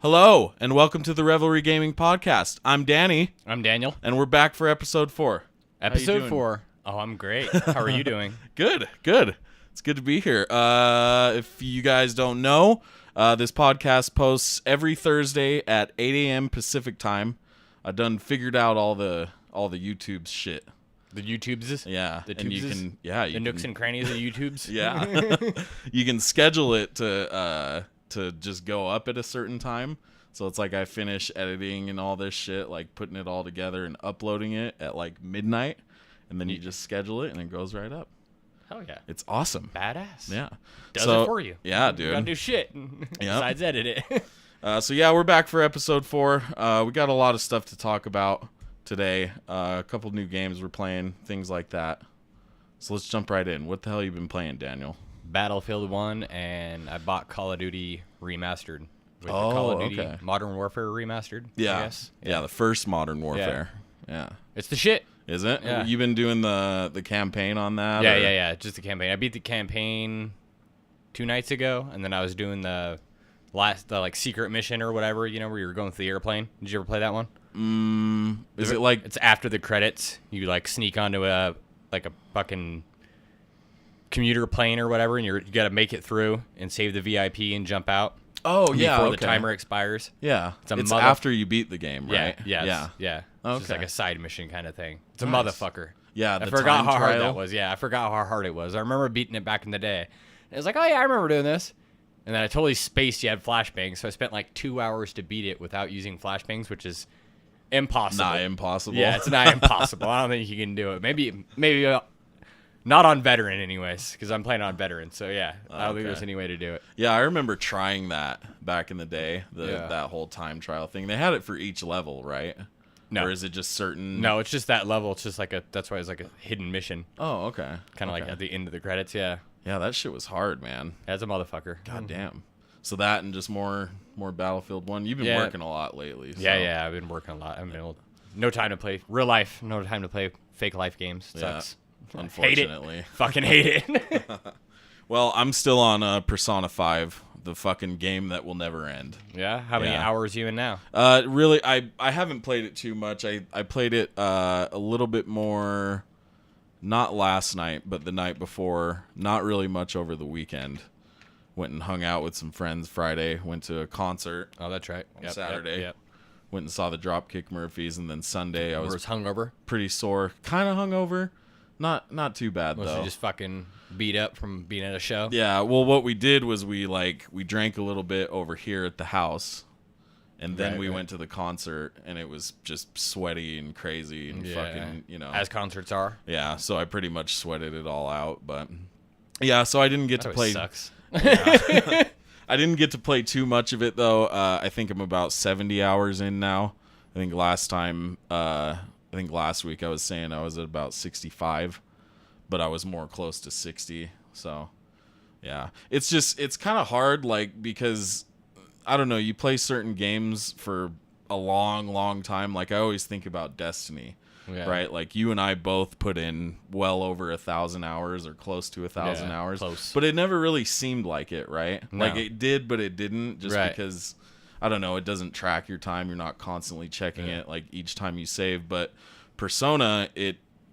Hello, and welcome to the Revelry Gaming Podcast. I'm Danny. I'm Daniel. And we're back for episode 4. Episode 4. Oh, I'm great. How are you doing? Good. It's good to be here. If you guys don't know, this podcast posts every Thursday at 8 a.m. Pacific time. I done figured out all the YouTube's shit. The YouTubes? Yeah. The and tubeses? you can, nooks and crannies of YouTubes? Yeah. You can schedule it to just go up at a certain time. So it's like I finish editing and all this shit, like putting it all together and uploading it at like midnight, and then you just schedule it and it goes right up. Hell yeah. It's awesome. Badass. Yeah. Does it for you. Yeah, You dude. gotta do shit besides edit it. So yeah, we're back for episode 4. We got a lot of stuff to talk about today. A couple new games we're playing, things like that. So let's jump right in. What the hell you been playing, Daniel? Battlefield 1, and I bought Call of Duty Remastered. With the Call of Duty okay. Modern Warfare Remastered, Yeah. I guess. Yeah, the first Modern Warfare. Yeah. It's the shit. Is it? Yeah. You been doing the campaign on that? Yeah. Just the campaign. I beat the campaign 2 nights ago, and then I was doing the like secret mission or whatever, you know, where you were going through the airplane. Did you ever play that one? Is it like... It's after the credits. You like sneak onto a fucking commuter plane or whatever, and you got to make it through and save the VIP and jump out. Oh, yeah, before okay. the timer expires. Yeah. It's mother- after you beat the game, right? Yeah. Okay. It's just like a side mission kind of thing. It's a Nice. motherfucker. Yeah, I the forgot time how hard trial. that was. Yeah, I forgot how hard it was. I remember beating it back in the day. It was like, oh yeah, I remember doing this. And then I totally spaced you had flashbangs, so I spent like 2 hours to beat it without using flashbangs, which is impossible. Not impossible. Yeah, it's not impossible. I don't think you can do it. Maybe not on veteran anyways, because I'm playing on veteran. So yeah, I don't think there's any way to do it. Yeah, I remember trying that back in the day, that whole time trial thing. They had it for each level, right? No. Or is it just certain... No, it's just that level. It's just like that's why it's like a hidden mission. Oh, okay. Kind of like at the end of the credits, yeah. Yeah, that shit was hard, man. That's a motherfucker. God damn. So that and just more Battlefield 1. You've been working a lot lately. So. Yeah, I've been working a lot. No time to play real life. No time to play fake life games. It sucks. Unfortunately. Hate it. Fucking hate it. Well, I'm still on Persona 5, the fucking game that will never end. Yeah? How many hours you in now? Really, I haven't played it too much. I played it a little bit more, not last night, but the night before. Not really much over the weekend. Went and hung out with some friends Friday. Went to a concert. Oh, that's right. On Saturday. Yep. Went and saw the Dropkick Murphys, and then Sunday I was hungover. pretty sore. Kind of hungover. Not too bad, though. You just fucking beat up from being at a show? Yeah, well, what we did was we drank a little bit over here at the house, and then we went to the concert, and it was just sweaty and crazy and fucking, you know. As concerts are. Yeah, so I pretty much sweated it all out, but yeah, so I didn't get to play. Sucks. Yeah. I didn't get to play too much of it, though. I think I'm about 70 hours in now. I think last week I was saying I was at about 65, but I was more close to 60. So, yeah, it's kind of hard, like, because I don't know, you play certain games for a long, long time. Like I always think about Destiny, right? Like you and I both put in well over 1,000 hours or close to 1,000 hours, close. but it never really seemed like it, right? No. Like it did, but it didn't, just because. I don't know, it doesn't track your time. You're not constantly checking it like each time you save. But Persona,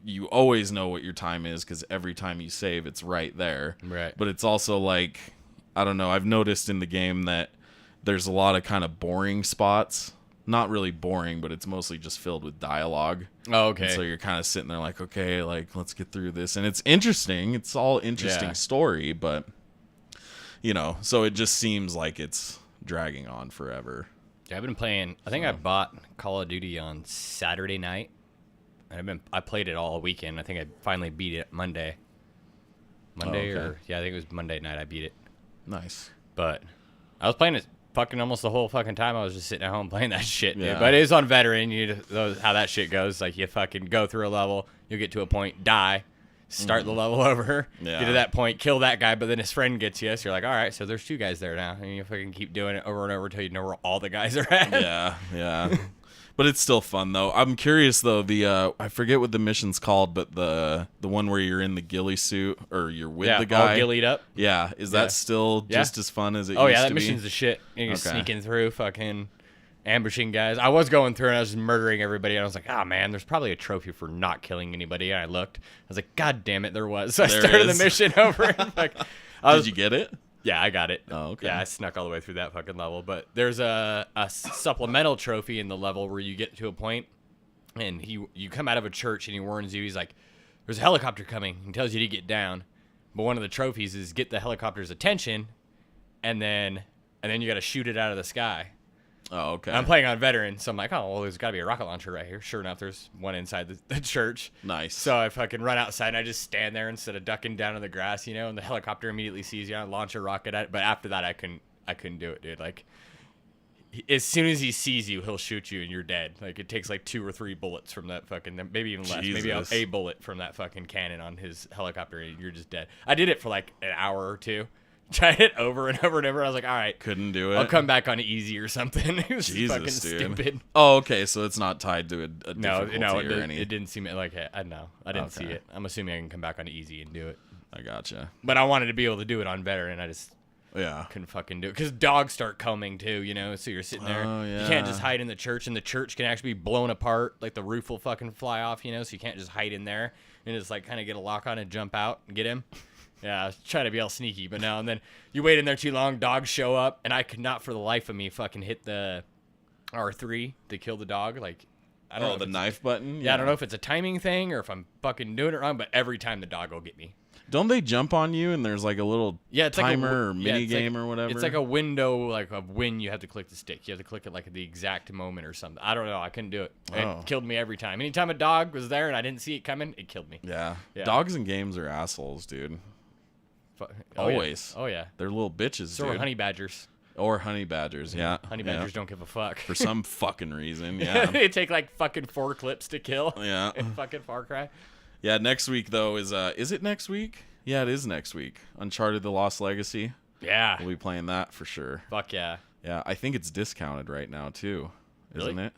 you always know what your time is because every time you save, it's right there. Right. But it's also like, I don't know, I've noticed in the game that there's a lot of kind of boring spots. Not really boring, but it's mostly just filled with dialogue. Oh, okay. And so you're kind of sitting there like, okay, like, let's get through this. And it's interesting. It's all interesting story, but, you know, so it just seems like it's dragging on forever. Yeah, I've been playing. I think I bought Call of Duty on Saturday night, and I played it all weekend. I think I finally beat it Monday. I think it was Monday night I beat it. Nice. But I was playing it fucking almost the whole fucking time. I was just sitting at home playing that shit. Yeah. Dude. But it is on veteran. You know how that shit goes. Like you fucking go through a level, you get to a point, die. Start the level over, get to that point, kill that guy, but then his friend gets you. So you're like, all right, so there's 2 guys there now. And you fucking keep doing it over and over until you know where all the guys are at. Yeah. But But it's still fun though. I'm curious though. I forget what the mission's called, but the one where you're in the ghillie suit or you're with the guy, all ghillied up. Yeah, is that still just as fun as it Oh used yeah, to that be? mission's the shit. You're sneaking through, fucking ambushing guys. I was going through and I was just murdering everybody, and I was like, oh man, there's probably a trophy for not killing anybody. And I looked, I was like, god damn it, there was. So I started the mission over. And Did you get it? Yeah, I got it. Oh, okay. Yeah, I snuck all the way through that fucking level. But there's a supplemental trophy in the level where you get to a point, and you come out of a church, and he warns you. He's like, there's a helicopter coming. He tells you to get down. But one of the trophies is get the helicopter's attention, and then you got to shoot it out of the sky. Oh, okay. And I'm playing on veteran, so I'm like, oh, well, there's got to be a rocket launcher right here. Sure enough, there's one inside the church. Nice. So I fucking run outside, and I just stand there instead of ducking down in the grass, and the helicopter immediately sees you, and I launch a rocket at it. But after that, I couldn't do it, dude. Like, as soon as he sees you, he'll shoot you, and you're dead. Like, it takes like 2 or 3 bullets from that fucking, maybe even less. Jesus. Maybe a bullet from that fucking cannon on his helicopter, and you're just dead. I did it for like an hour or 2. Tried it over and over and over. I was like, all right. Couldn't do it. I'll come back on easy or something. It was Jesus, fucking dude. stupid. Oh, okay. So it's not tied to a difficulty or any. It didn't seem like it. I know. I didn't see it. I'm assuming I can come back on easy and do it. I gotcha. But I wanted to be able to do it on veteran. I just Yeah. couldn't fucking do it. Because dogs start coming too, So you're sitting there. Oh, yeah. You can't just hide in the church, and the church can actually be blown apart. Like the roof will fucking fly off, So you can't just hide in there and just like kind of get a lock on and jump out and get him. Yeah, I was trying to be all sneaky, but no. And then you wait in there too long, dogs show up, and I could not for the life of me fucking hit the R3 to kill the dog. Like, I don't know. The knife button? Yeah, I don't know if it's a timing thing or if I'm fucking doing it wrong, but every time the dog will get me. Don't they jump on you and there's like a little it's timer like or mini game or whatever? It's like a window like of when you have to click the stick. You have to click it like at the exact moment or something. I don't know. I couldn't do it. It killed me every time. Anytime a dog was there and I didn't see it coming, it killed me. Yeah. Dogs in games are assholes, dude. Always. Oh, yeah. They're little bitches, So dude. are honey badgers. Or honey badgers, yeah. Honey badgers don't give a fuck. For some fucking reason, yeah. They take like fucking 4 clips to kill. Yeah. In fucking Far Cry. Yeah, next week, though, is it next week? Yeah, it is next week. Uncharted: The Lost Legacy. Yeah. We'll be playing that for sure. Fuck yeah. Yeah, I think it's discounted right now, too. Isn't it?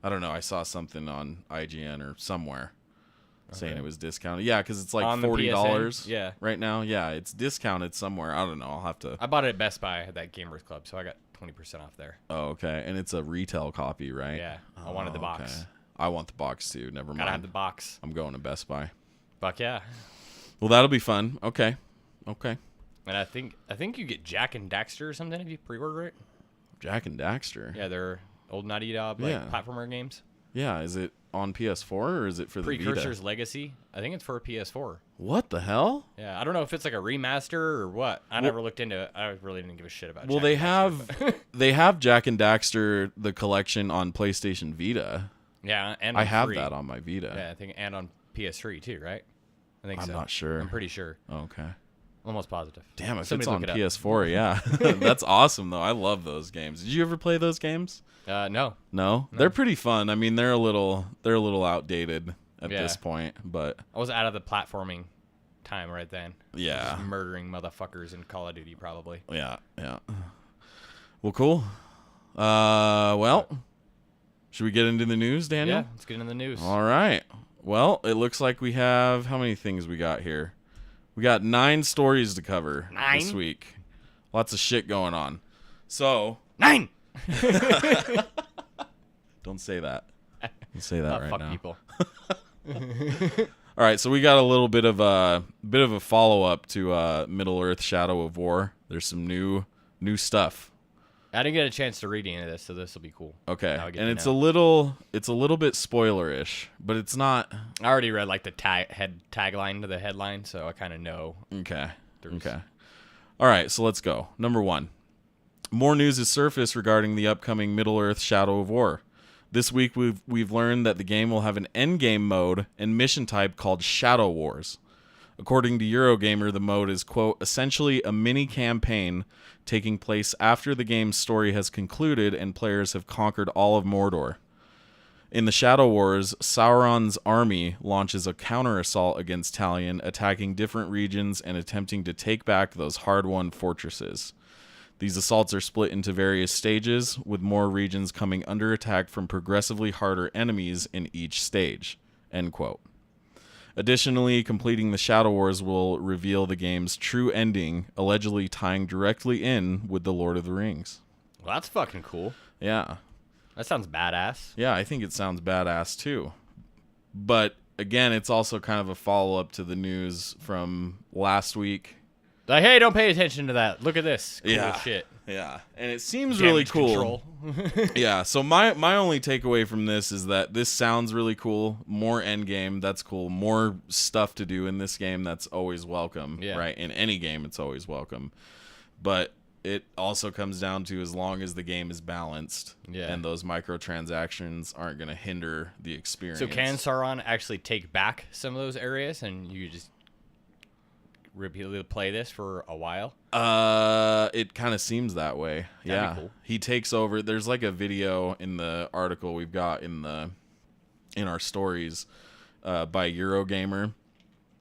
I don't know. I saw something on IGN or somewhere saying it was discounted. Yeah, because it's like On the $40 PSN? right now. Yeah, it's discounted somewhere. I don't know. I'll have to. I bought it at Best Buy at that Gamers Club, so I got 20% off there. Oh, okay. And it's a retail copy, right? Yeah. I wanted the box. Okay. I want the box, too. Never mind. Gotta have the box. I'm going to Best Buy. Fuck yeah. Well, that'll be fun. Okay. And I think you get Jack and Daxter or something if you pre-order it. Jack and Daxter. Yeah, they're old Naughty Dog platformer games. Yeah, is it on PS4 or is it for the Precursor's Vita? Legacy. I think it's for a PS4. What the hell? Yeah, I don't know if it's like a remaster or what. I never looked into it. I really didn't give a shit about it. Well, they have Jack and Daxter the collection on PlayStation Vita. Yeah, and I on have 3. that on my Vita. Yeah, I think, and on PS3 too, right? I think I'm so. not sure. I'm pretty sure. Okay. Almost positive. Damn, if Somebody it's on look it up. PS4, yeah. That's awesome, though. I love those games. Did you ever play those games? No. No? They're pretty fun. I mean, they're a little outdated at this point, but I was out of the platforming time right then. yeah. Just murdering motherfuckers in Call of Duty, probably. Yeah. Well, cool. Well, should we get into the news, Daniel? Yeah, let's get into the news. All right. Well, it looks like we have how many things we got here? We got 9 stories to cover this week. Lots of shit going on. So 9. Don't say that. Don't say that right fuck now. people. All right, so we got a little bit of a follow up to Middle Earth: Shadow of War. There's some new stuff. I didn't get a chance to read any of this, so this will be cool. Okay, and it's a little bit spoilerish, but it's not. I already read like the tagline to the headline, so I kind of know. Okay. All right, so let's go. Number 1. More news has surfaced regarding the upcoming Middle Earth: Shadow of War. This week we've learned that the game will have an endgame mode and mission type called Shadow Wars. According to Eurogamer, the mode is, quote, essentially a mini campaign taking place after the game's story has concluded and players have conquered all of Mordor. In the Shadow Wars, Sauron's army launches a counter-assault against Talion, attacking different regions and attempting to take back those hard-won fortresses. These assaults are split into various stages, with more regions coming under attack from progressively harder enemies in each stage. End quote. Additionally, completing the Shadow Wars will reveal the game's true ending, allegedly tying directly in with The Lord of the Rings. Well, that's fucking cool. Yeah. That sounds badass. Yeah, I think it sounds badass too. But again, it's also kind of a follow-up to the news from last week. Like, hey, don't pay attention to that. Look at this. Cool shit. Yeah, and it seems really cool. Yeah, so my only takeaway from this is that this sounds really cool. More endgame, that's cool. More stuff to do in this game, that's always welcome. Yeah. Right? In any game, it's always welcome. But it also comes down to as long as the game is balanced, and those microtransactions aren't going to hinder the experience. So can Sauron actually take back some of those areas, and you just repeatedly play this for a while? It kind of seems that way. That'd be cool. He takes over. There's like a video in the article we've got in our stories by Eurogamer,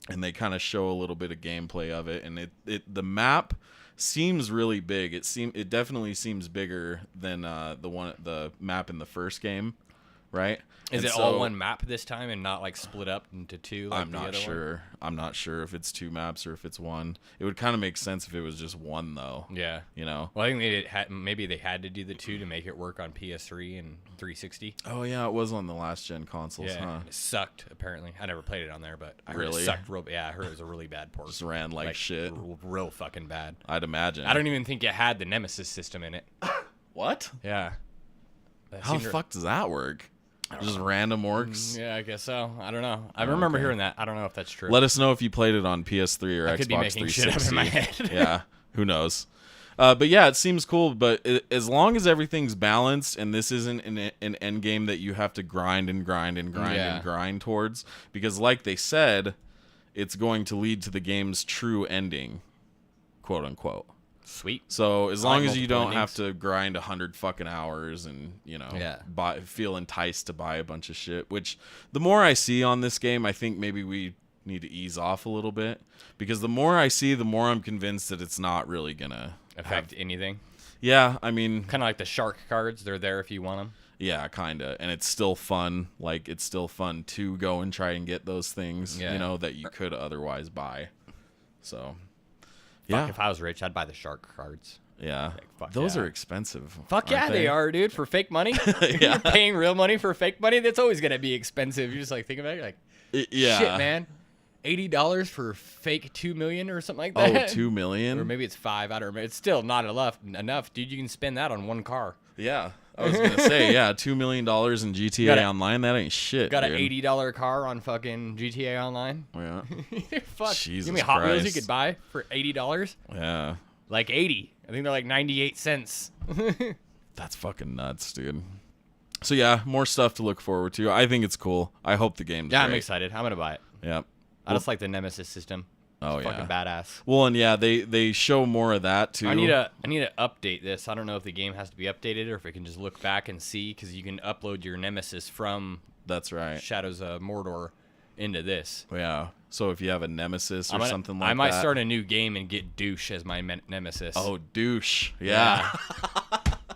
and they kind of show a little bit of gameplay of it, and the map seems really big. It definitely seems bigger than the map in the first game, right? Is it all one map this time and not like split up into two? Like I'm not sure. I'm not sure if it's two maps or if it's one. It would kind of make sense if it was just one, though. Yeah. You know? Well, I think maybe they had to do the two to make it work on PS3 and 360. Oh, yeah, it was on the last gen consoles, Yeah, huh? it sucked, apparently. I never played it on there, but I heard Really? it sucked yeah, I heard it was a really bad port. Just ran like shit. Real fucking bad. I'd imagine. I don't even think it had the Nemesis system in it. What? Yeah. How the fuck does that work? Just random orcs? Yeah, I guess so. I don't know. I remember hearing that. I don't know if that's true. Let us know if you played it on PS3 or I Xbox could be making 360. shit up in my head. Yeah, who knows? But yeah, it seems cool. But as long as everything's balanced and this isn't an end game that you have to grind and grind and grind and grind towards, because like they said, it's going to lead to the game's true ending, quote unquote. Sweet. So as long as you don't endings. have to grind 100 fucking hours and, you know, feel enticed to buy a bunch of shit, which the more I see on this game, I think maybe we need to ease off a little bit, because the more I see, the more I'm convinced that it's not really going to affect anything. Yeah, I mean, kind of like the shark cards. They're there if you want them. Yeah, kind of. And it's still fun. Like, it's still fun to go and try and get those things, you know, that you could otherwise buy. So... Fuck, if I was rich, I'd buy the shark cards. Yeah. Like, those are expensive. Fuck yeah, they are, dude. For fake money. If you're paying real money for fake money, that's always going to be expensive. You just like think about it, you're like, shit, man. $80 for fake 2 million or something like that. Oh, 2 million? Or maybe it's 5. I don't remember. It's still not enough, dude. You can spend that on one car. Yeah. I was going to say, $2 million in GTA Online, that ain't shit. Got an $80 car on fucking GTA Online? Yeah. Fuck. Jesus Give me Hot Wheels you could buy for $80? Yeah. Like 80. I think they're like 98 cents. That's fucking nuts, dude. So yeah, more stuff to look forward to. I think it's cool. I hope the game's great. I'm excited. I'm going to buy it. Yeah. I just like the Nemesis system. It's fucking badass. Well, and they show more of that too. I need to update this. I don't know if the game has to be updated or if it can just look back and see, because you can upload your Nemesis from Shadows of Mordor into this. Yeah. So if you have a Nemesis or something like that, I might start a new game and get Douche as my Nemesis. Oh, Douche. Yeah.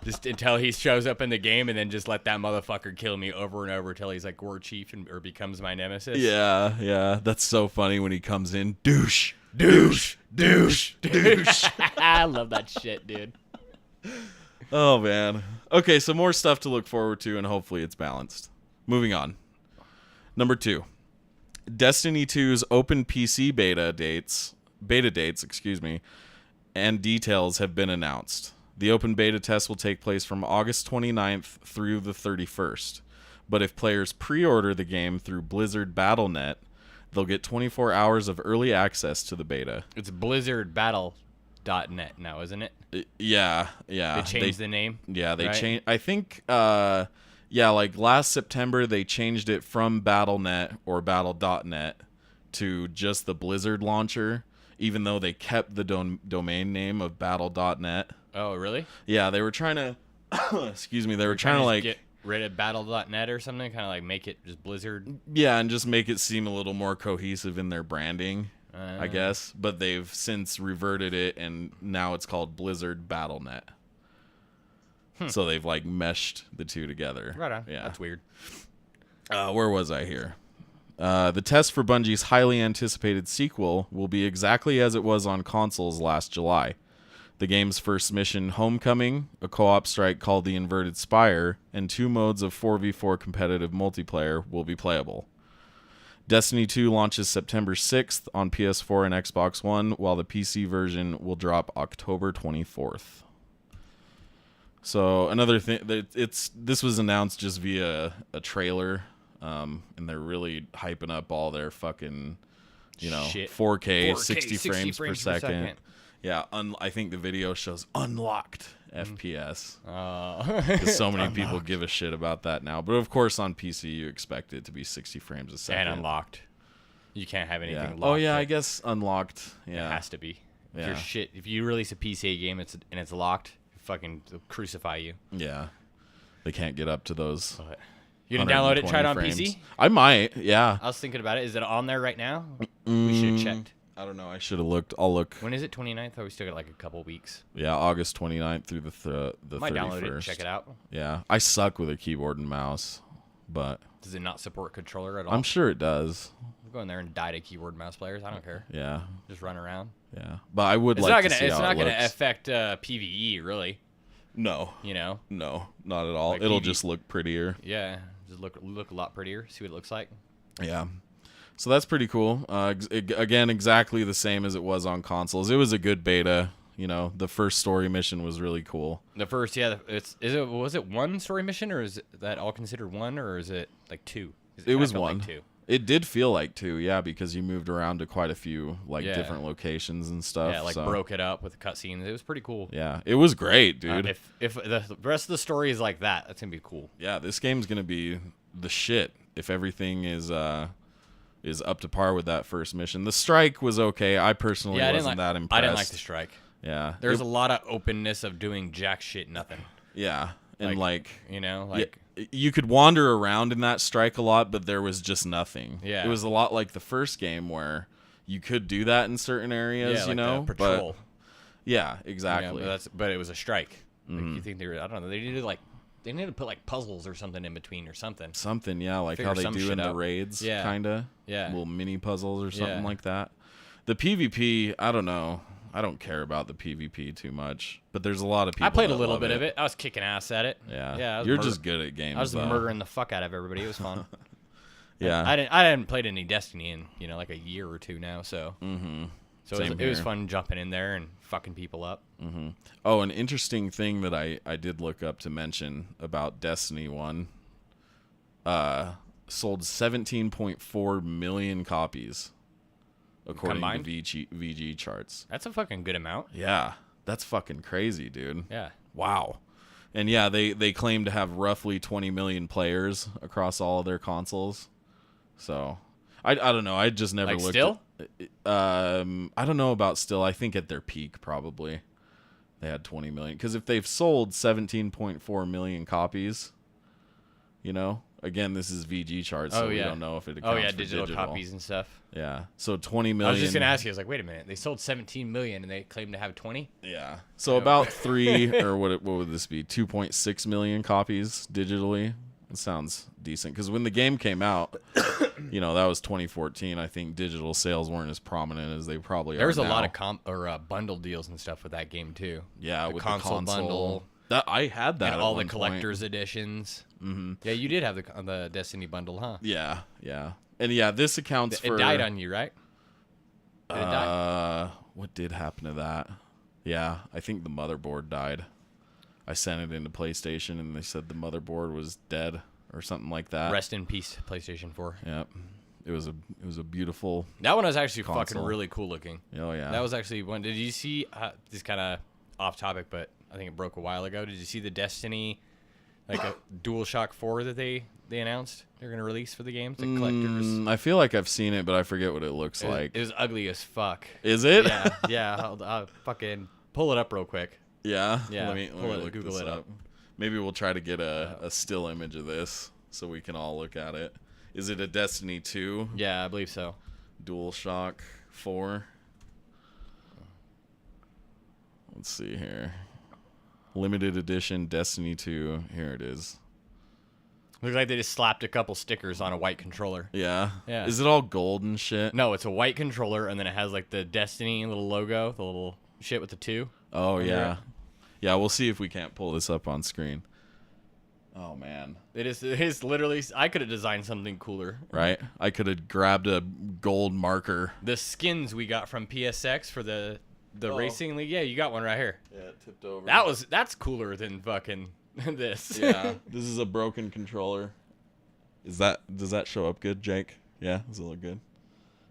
Just until he shows up in the game, and then just let that motherfucker kill me over and over until he's like war chief or becomes my nemesis. Yeah, yeah. That's so funny when he comes in. Douche, douche, douche, douche. I love that shit, dude. Oh, man. Okay, so more stuff to look forward to, and hopefully it's balanced. Moving on. Number 2. Destiny 2's open PC beta dates, and details have been announced. The open beta test will take place from August 29th through the 31st. But if players pre-order the game through Blizzard Battle.net, they'll get 24 hours of early access to the beta. It's BlizzardBattle.net now, isn't it? Yeah. They changed the name? Yeah, they changed. I think, like last September, they changed it from Battle.net or Battle.net to just the Blizzard launcher, even though they kept the domain name of Battle.net. Oh, really? Yeah, they were trying to, excuse me, they were trying to like get rid of Battle.net or something, kind of like make it just Blizzard. Yeah, and just make it seem a little more cohesive in their branding. I guess. But they've since reverted it, and now it's called Blizzard Battle.net. So they've like meshed the two together. Right on. Yeah. That's weird. Where was I here? The test for Bungie's highly anticipated sequel will be exactly as it was on consoles last July. The game's first mission, Homecoming, a co-op strike called the Inverted Spire, and 2 modes of 4v4 competitive multiplayer will be playable. Destiny 2 launches September 6th on PS4 and Xbox One, while the PC version will drop October 24th. So another thing, this was announced just via a trailer, and they're really hyping up all their fucking, 4K, 60 frames per second. Yeah, I think the video shows unlocked FPS. Because so many people give a shit about that now. But of course, on PC, you expect it to be 60 frames a second. And unlocked. You can't have anything locked. Oh yeah, I guess unlocked. Yeah, it has to be. Yeah. If you release a PC game and it's locked, fucking crucify you. Yeah, they can't get up to those. But you gonna download it and try it on frames. PC? I might. Yeah. I was thinking about it. Is it on there right now? We should have checked. I don't know. I should have looked. I'll look. When is it? 29th? Oh, we still got like a couple weeks. Yeah, August 29th through the 31st. Might download it and check it out. Yeah, I suck with a keyboard and mouse, but does it not support controller at all? I'm sure it does. We'll go in there and die to keyboard and mouse players. I don't care. Yeah. Just run around. Yeah, but I would like to see how it looks. It's not going to affect PvE, really. No. No, not at all. Like It'll just look prettier. Yeah, just look a lot prettier. See what it looks like. Yeah. So that's pretty cool. Again, exactly the same as it was on consoles. It was a good beta. The first story mission was really cool. The first, was it one story mission, or is that all considered one, or is it like 2? It was one. Like 2. It did feel like 2, yeah, because you moved around to quite a few different locations and stuff. Yeah, broke it up with cutscenes. It was pretty cool. Yeah, it was great, dude. If the rest of the story is like that, that's gonna be cool. Yeah, this game's gonna be the shit if everything is up to par with that first mission. The strike was okay. I personally wasn't that impressed. I didn't like the strike. Yeah, there's a lot of openness of doing jack shit nothing. Yeah, and you could wander around in that strike a lot, but there was just nothing. Yeah, it was a lot like the first game where you could do that in certain areas. The patrol. But yeah, exactly. But it was a strike. Like, you think I don't know. They need to put like puzzles or something in between or something. Something, yeah, like how they do in the raids, kinda. Yeah. Little mini puzzles or something like that. The PvP, I don't know. I don't care about the PvP too much, but there's a lot of people. I played a little bit of it. I was kicking ass at it. Yeah. You're just good at games. I was murdering the fuck out of everybody. It was fun. Yeah. I hadn't played any Destiny in like a year or two now, so. So it was fun jumping in there and fucking people up. Oh, an interesting thing that I did look up to mention about Destiny 1. Sold 17.4 million copies. According to VG charts. That's a fucking good amount. Yeah. That's fucking crazy, dude. Yeah. Wow. And yeah, they claim to have roughly 20 million players across all of their consoles. So, I don't know. I just never looked still? I don't know about still. I think at their peak probably they had 20 million, cuz if they've sold 17.4 million copies, again, this is VG charts, so we don't know if it accounts for digital copies and stuff. Yeah. So 20 million. I was just going to ask you, I was like, wait a minute. They sold 17 million and they claim to have 20? Yeah. So about 3 or what would this be? 2.6 million copies digitally. It sounds decent, cuz when the game came out, that was 2014. I think digital sales weren't as prominent as they probably are now. There's a lot of bundle deals and stuff with that game too. Yeah, with console the console bundle. I had that and at all one the collector's point. editions. Yeah, you did have the Destiny bundle, huh? Yeah. And yeah, this accounts for... It died on you, right? Did it die? What did happen to that? Yeah, I think the motherboard died. I sent it into PlayStation, and they said the motherboard was dead or something like that. Rest in peace, PlayStation 4. Yep. It was a beautiful... That one was actually console. fucking really cool looking. Oh, yeah. That was actually one... Did you see... this kind of off topic, but I think it broke a while ago. Did you see the Destiny... like a DualShock 4 that they announced they're going to release for the game? It's collectors. I feel like I've seen it, but I forget what it looks like. It was ugly as fuck. Is it? Yeah. I'll fucking pull it up real quick. Yeah? Yeah. Let me look Google this it up. Maybe we'll try to get a still image of this so we can all look at it. Is it a Destiny 2? Yeah, I believe so. DualShock. 4. Let's see here. Limited edition Destiny 2. Here it is. Looks like they just slapped a couple stickers on a white controller. Yeah. Yeah. Is it all gold and shit? No, it's a white controller, and then it has like the Destiny little logo, the little shit with the 2. Oh, yeah. Yeah, we'll see if we can't pull this up on screen. Oh, man. It is literally, I could have designed something cooler. Right? I could have grabbed a gold marker. The skins we got from PSX for the racing league. Yeah, you got one right here. Yeah, it tipped over. That's cooler than fucking this. Yeah. This is a broken controller. Does that show up good, Jake? Yeah, does it look good?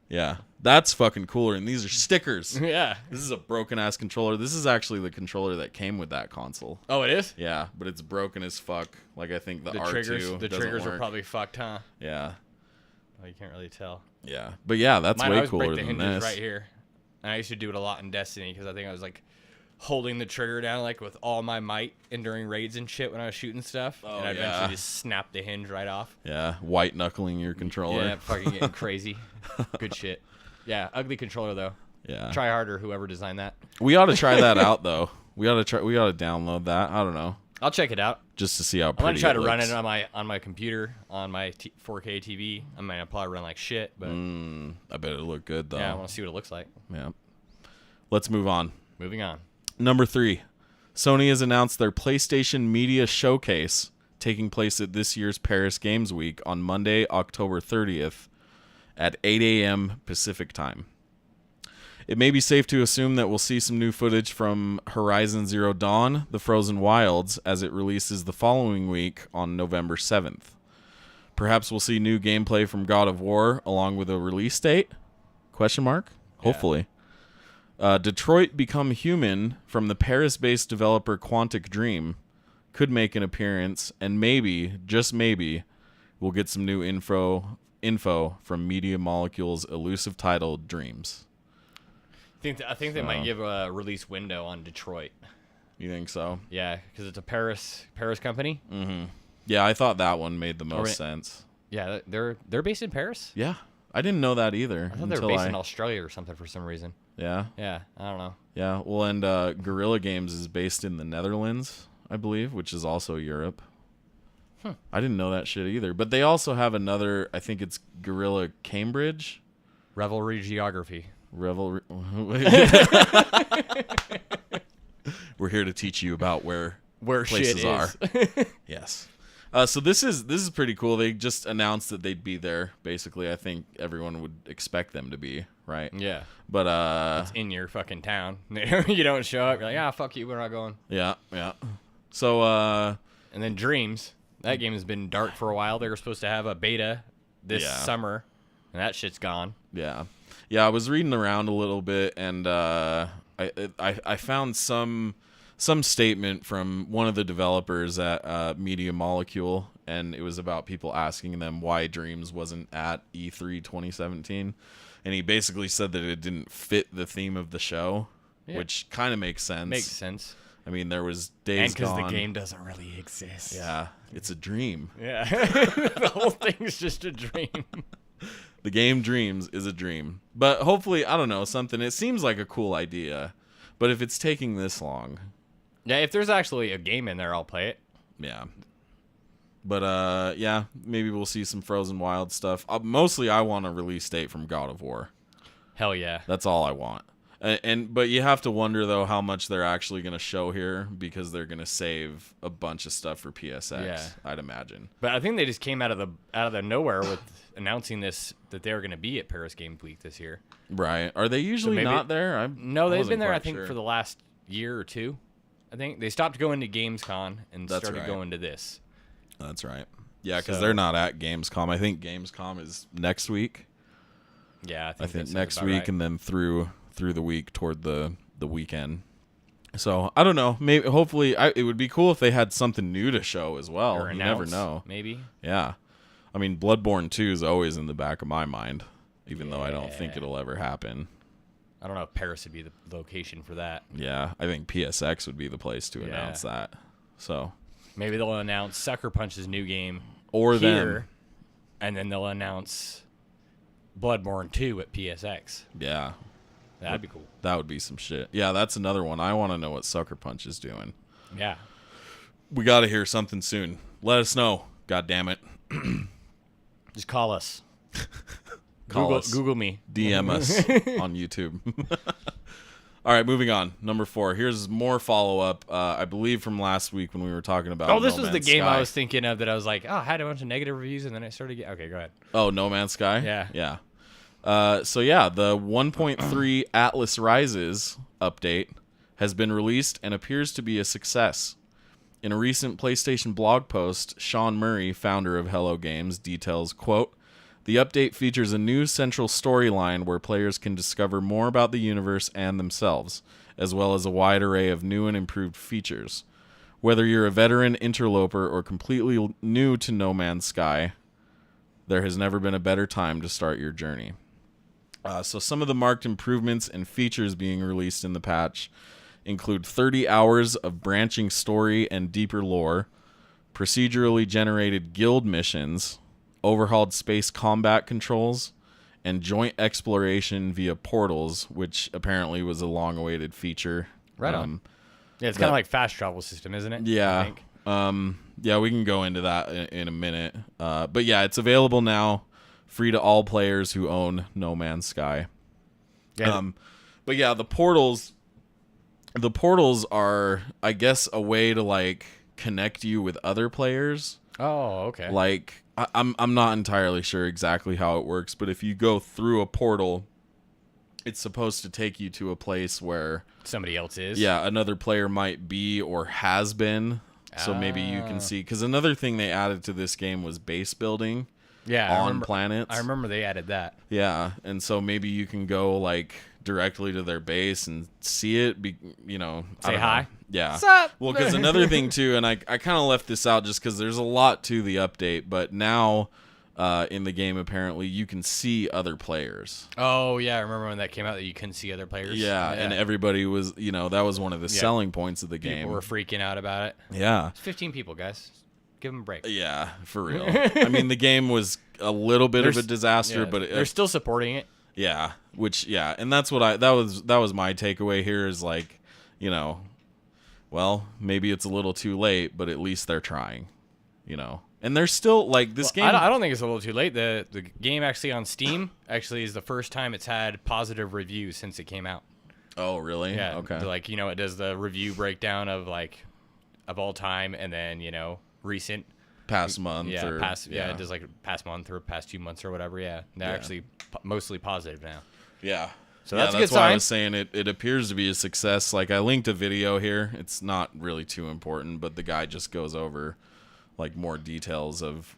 Yeah. That's fucking cooler, and these are stickers. Yeah. This is a broken ass controller. This is actually the controller that came with that console. Oh, it is? Yeah, but it's broken as fuck. Like I think the R2 triggers work. are probably fucked, huh? Yeah. Oh, you can't really tell. Yeah. But yeah, that's Mine way always cooler break the than hinges this. right here. And I used to do it a lot in Destiny because I think I was like holding the trigger down like with all my might and during raids and shit when I was shooting stuff. Oh, and I yeah. eventually just snapped the hinge right off. Yeah, white knuckling your controller. Yeah, fucking getting crazy. Good shit. Yeah, ugly controller though. Yeah. Try harder, whoever designed that. We ought to try that out though. We ought to download that. I don't know. I'll check it out. Just to see how I'm pretty gonna try to looks. run it on my computer on my 4K TV. I mean, I'll probably run like shit, but I bet it'll look good though. yeah, I want to see what it looks like. Yeah. Let's move on. Moving on. Number 3. Sony has announced their PlayStation Media Showcase taking place at this year's Paris Games Week on Monday, October 30th at 8 a.m. Pacific Time. It may be safe to assume that we'll see some new footage from Horizon Zero Dawn, The Frozen Wilds, as it releases the following week on November 7th. Perhaps we'll see new gameplay from God of War along with a release date? Question mark? Hopefully. Detroit Become Human from the Paris-based developer Quantic Dream could make an appearance, and maybe, just maybe, we'll get some new info from Media Molecule's elusive title, Dreams. I think they might give a release window on Detroit. You think so? Yeah, because it's a Paris company. Mm-hmm. Yeah, I thought that one made the most sense. Yeah, they're based in Paris. Yeah, I didn't know that either. I thought they were based in Australia or something for some reason. Yeah? Yeah, I don't know. Yeah, well, and Guerrilla Games is based in the Netherlands, I believe, which is also Europe. I didn't know that shit either. But they also have another, I think it's Guerrilla Cambridge. Revelry Geography. Revelry. We're here to teach you about where places shit are. is. Yes. So this is pretty cool. They just announced that they'd be there. Basically, I think everyone would expect them to be, right? Yeah. But it's in your fucking town. You don't show up. You're like, fuck you. We're not going. yeah. So and then Dreams. That game has been dark for a while. They were supposed to have a beta this summer, and that shit's gone. Yeah. I was reading around a little bit, and I found some statement from one of the developers at Media Molecule, and it was about people asking them why Dreams wasn't at E3 2017, and he basically said that it didn't fit the theme of the show, which kind of makes sense. Makes sense. I mean, there was Days Gone. And because the game doesn't really exist. Yeah, it's a dream. Yeah. The whole thing's just a dream. The game Dreams is a dream. But hopefully, I don't know, something. It seems like a cool idea. But if it's taking this long. Yeah, if there's actually a game in there, I'll play it. Yeah. But, yeah, maybe we'll see some Frozen Wild stuff. Mostly, I want a release date from God of War. Hell yeah. That's all I want. But you have to wonder, though, how much they're actually going to show here, because they're going to save a bunch of stuff for PSX, I'd imagine. But I think they just came out of the nowhere with announcing this, that they were going to be at Paris Games Week this year. Right. Are they usually not there? No, they've been there, I think, for the last year or two. I think they stopped going to Gamescom and started going to this. That's right. Yeah, because they're not at Gamescom. I think Gamescom is next week. Yeah, I think next week, right. And then through the week toward the weekend. So I don't know. Maybe hopefully it would be cool if they had something new to show as well. Or you never know. Maybe. Yeah. I mean, Bloodborne 2 is always in the back of my mind, even though I don't think it'll ever happen. I don't know if Paris would be the location for that. Yeah, I think PSX would be the place to announce that. So maybe they'll announce Sucker Punch's new game or here, and then they'll announce Bloodborne 2 at PSX. Yeah. That'd be cool. That would be some shit. Yeah, that's another one. I want to know what Sucker Punch is doing. Yeah. We got to hear something soon. Let us know. God damn it. Just call us. Call us. Google me. DM us on YouTube. All right, moving on. Number 4. Here's more follow-up, I believe, from last week when we were talking about Oh, this No was the Man's game Sky. I was thinking of that I was like, oh, I had a bunch of negative reviews, and then I started getting... Okay, go ahead. Oh, No Man's Sky? Yeah. Yeah. So, yeah, the 1.3 Atlas Rises update has been released and appears to be a success. In a recent PlayStation blog post, Sean Murray, founder of Hello Games, details, quote, "The update features a new central storyline where players can discover more about the universe and themselves, as well as a wide array of new and improved features. Whether you're a veteran interloper or completely new to No Man's Sky, there has never been a better time to start your journey." So some of the marked improvements and features being released in the patch include 30 hours of branching story and deeper lore, procedurally generated guild missions, overhauled space combat controls, and joint exploration via portals, which apparently was a long-awaited feature. Right on. Yeah, it's kind of like fast travel system, isn't it? Yeah. I think. Yeah, we can go into that in a minute. But yeah, it's available now, free to all players who own No Man's Sky. Yeah. But yeah, the portals are, I guess, a way to like connect you with other players. Oh, okay. Like I'm not entirely sure exactly how it works, but if you go through a portal, it's supposed to take you to a place where somebody else is. Yeah, another player might be or has been. So maybe you can see, because another thing they added to this game was base building. Yeah, on planets. I remember they added that. Yeah, and so maybe you can go like directly to their base and see it. Say hi. Yeah. What's up? Well, because another thing too, and I kind of left this out just because there's a lot to the update, but now in the game apparently you can see other players. Oh yeah, I remember when that came out that you couldn't see other players. Yeah, and everybody was, that was one of the selling points of the game. People were freaking out about it. Yeah. It's 15 people, guys. Give them a break. Yeah, for real. I mean, the game was a little bit of a disaster, but they're still supporting it. Yeah, and that's what that was my takeaway here is like, well, maybe it's a little too late, but at least they're trying, And they're still like this game. I don't think it's a little too late. The game actually on Steam actually is the first time it's had positive reviews since it came out. Oh, really? Yeah. Okay. Like, it does the review breakdown of all time and then, recent past month. Yeah, or, it does like past month or past 2 months or whatever. Yeah. They're actually mostly positive now. Yeah. So that's a good that's why sign. I was saying it appears to be a success. Like I linked a video here. It's not really too important, but the guy just goes over like more details of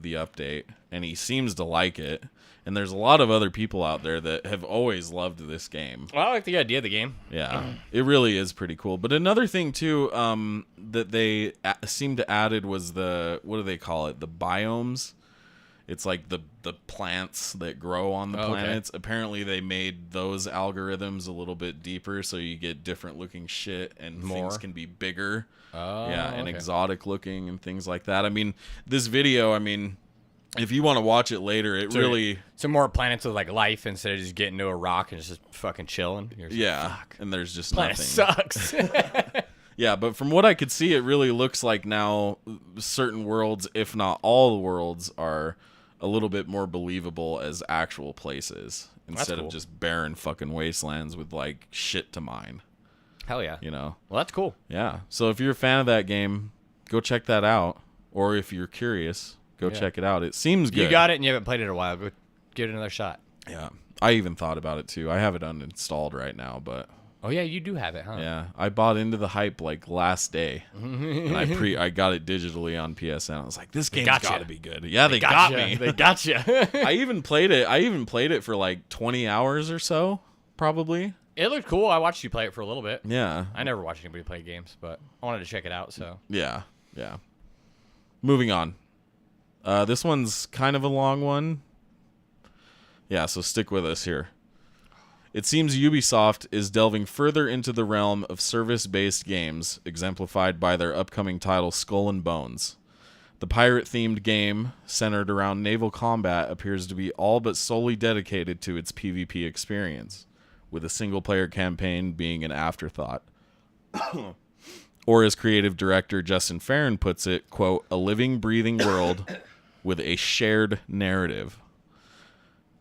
the update, and he seems to like it. And there's a lot of other people out there that have always loved this game. Well, I like the idea of the game. Yeah, it really is pretty cool. But another thing too that they seemed to added was what do they call it? The biomes. It's like the plants that grow on the planets. Okay. Apparently, they made those algorithms a little bit deeper, so you get different looking shit and things can be bigger. Oh, and exotic looking and things like that. I mean, this video, if you want to watch it later, so more planets with like life instead of just getting to a rock and just fucking chilling. Fuck. And there's just Planet nothing. Sucks. Yeah, but from what I could see, it really looks like now certain worlds, if not all the worlds, are a little bit more believable as actual places instead of just barren fucking wastelands with like shit to mine. Hell yeah. Well, that's cool. Yeah. So if you're a fan of that game, go check that out. Or if you're curious, go check it out. It seems good. You got it and you haven't played it in a while. Go give it another shot. Yeah. I even thought about it too. I have it uninstalled right now, but oh yeah, you do have it, huh? Yeah. I bought into the hype like last day. And I got it digitally on PSN. I was like, this game's got to be good. Yeah, they got me. They got you. I even played it for like 20 hours or so, probably. It looked cool. I watched you play it for a little bit. Yeah. I never watched anybody play games, but I wanted to check it out, so. Yeah. Moving on. This one's kind of a long one. Yeah, so stick with us here. It seems Ubisoft is delving further into the realm of service-based games, exemplified by their upcoming title Skull and Bones. The pirate-themed game, centered around naval combat, appears to be all but solely dedicated to its PvP experience, with a single-player campaign being an afterthought. Or as creative director Justin Farron puts it, quote, a living, breathing world with a shared narrative.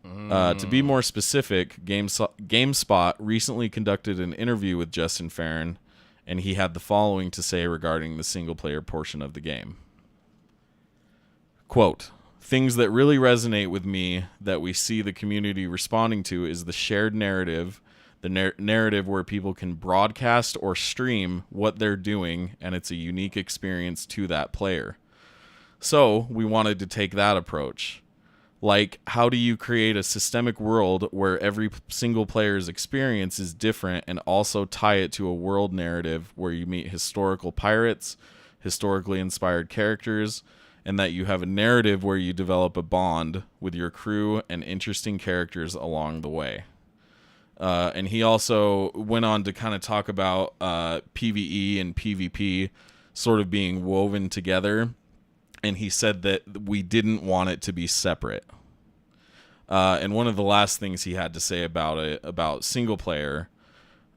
To be more specific, GameSpot recently conducted an interview with Justin Farron, and he had the following to say regarding the single-player portion of the game. Quote, things that really resonate with me that we see the community responding to is the shared narrative, the narrative where people can broadcast or stream what they're doing, and it's a unique experience to that player. So we wanted to take that approach. Like, how do you create a systemic world where every single player's experience is different and also tie it to a world narrative where you meet historical pirates, historically inspired characters, and that you have a narrative where you develop a bond with your crew and interesting characters along the way. And he also went on to kind of talk about PvE and PvP sort of being woven together. And he said that we didn't want it to be separate. And one of the last things he had to say about it, about single player,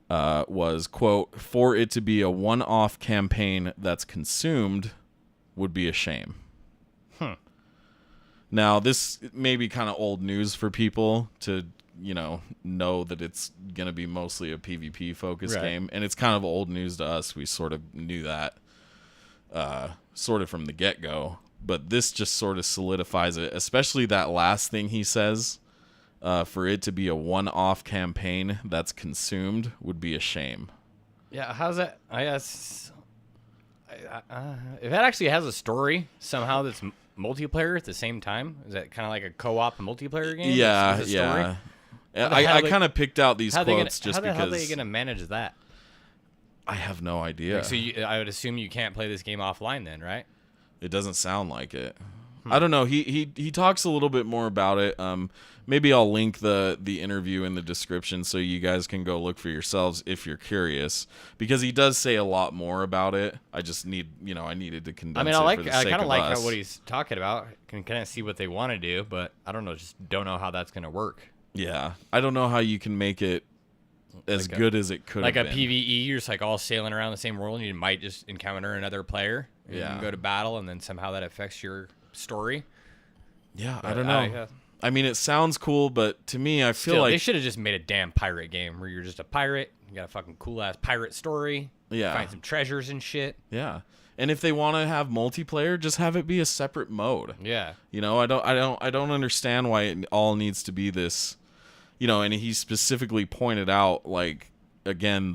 was, quote, for it to be a one-off campaign that's consumed would be a shame. Now, this may be kind of old news for people to, know that it's going to be mostly a PvP-focused game. And it's kind of old news to us. We sort of knew that sort of from the get-go. But this just sort of solidifies it, especially that last thing he says. For it to be a one-off campaign that's consumed would be a shame. Yeah, how's that? I guess if it actually has a story somehow that's multiplayer at the same time, is that kind of like a co-op multiplayer game? Yeah, with a yeah. story? I kind of picked out these quotes just because. How are they going to manage that? I have no idea. Like, so I would assume you can't play this game offline then, right? It doesn't sound like it. I don't know. He talks a little bit more about it. Maybe I'll link the interview in the description so you guys can go look for yourselves if you're curious, because he does say a lot more about it. I just I needed to condense it for the sake I kind of of like us. what he's talking about. Can kind of see what they want to do, but I don't know. Just don't know how that's going to work. Yeah, I don't know how you can make it as good as it could have been. Like a PvE, you're just like all sailing around the same world, and you might just encounter another player. And you can go to battle, and then somehow that affects your story. Yeah, I don't know. I mean, it sounds cool, but to me, I feel like they should have just made a damn pirate game where you're just a pirate. You got a fucking cool ass pirate story. Yeah, find some treasures and shit. Yeah, and if they want to have multiplayer, just have it be a separate mode. Yeah, I don't understand why it all needs to be this. And he specifically pointed out, like, again,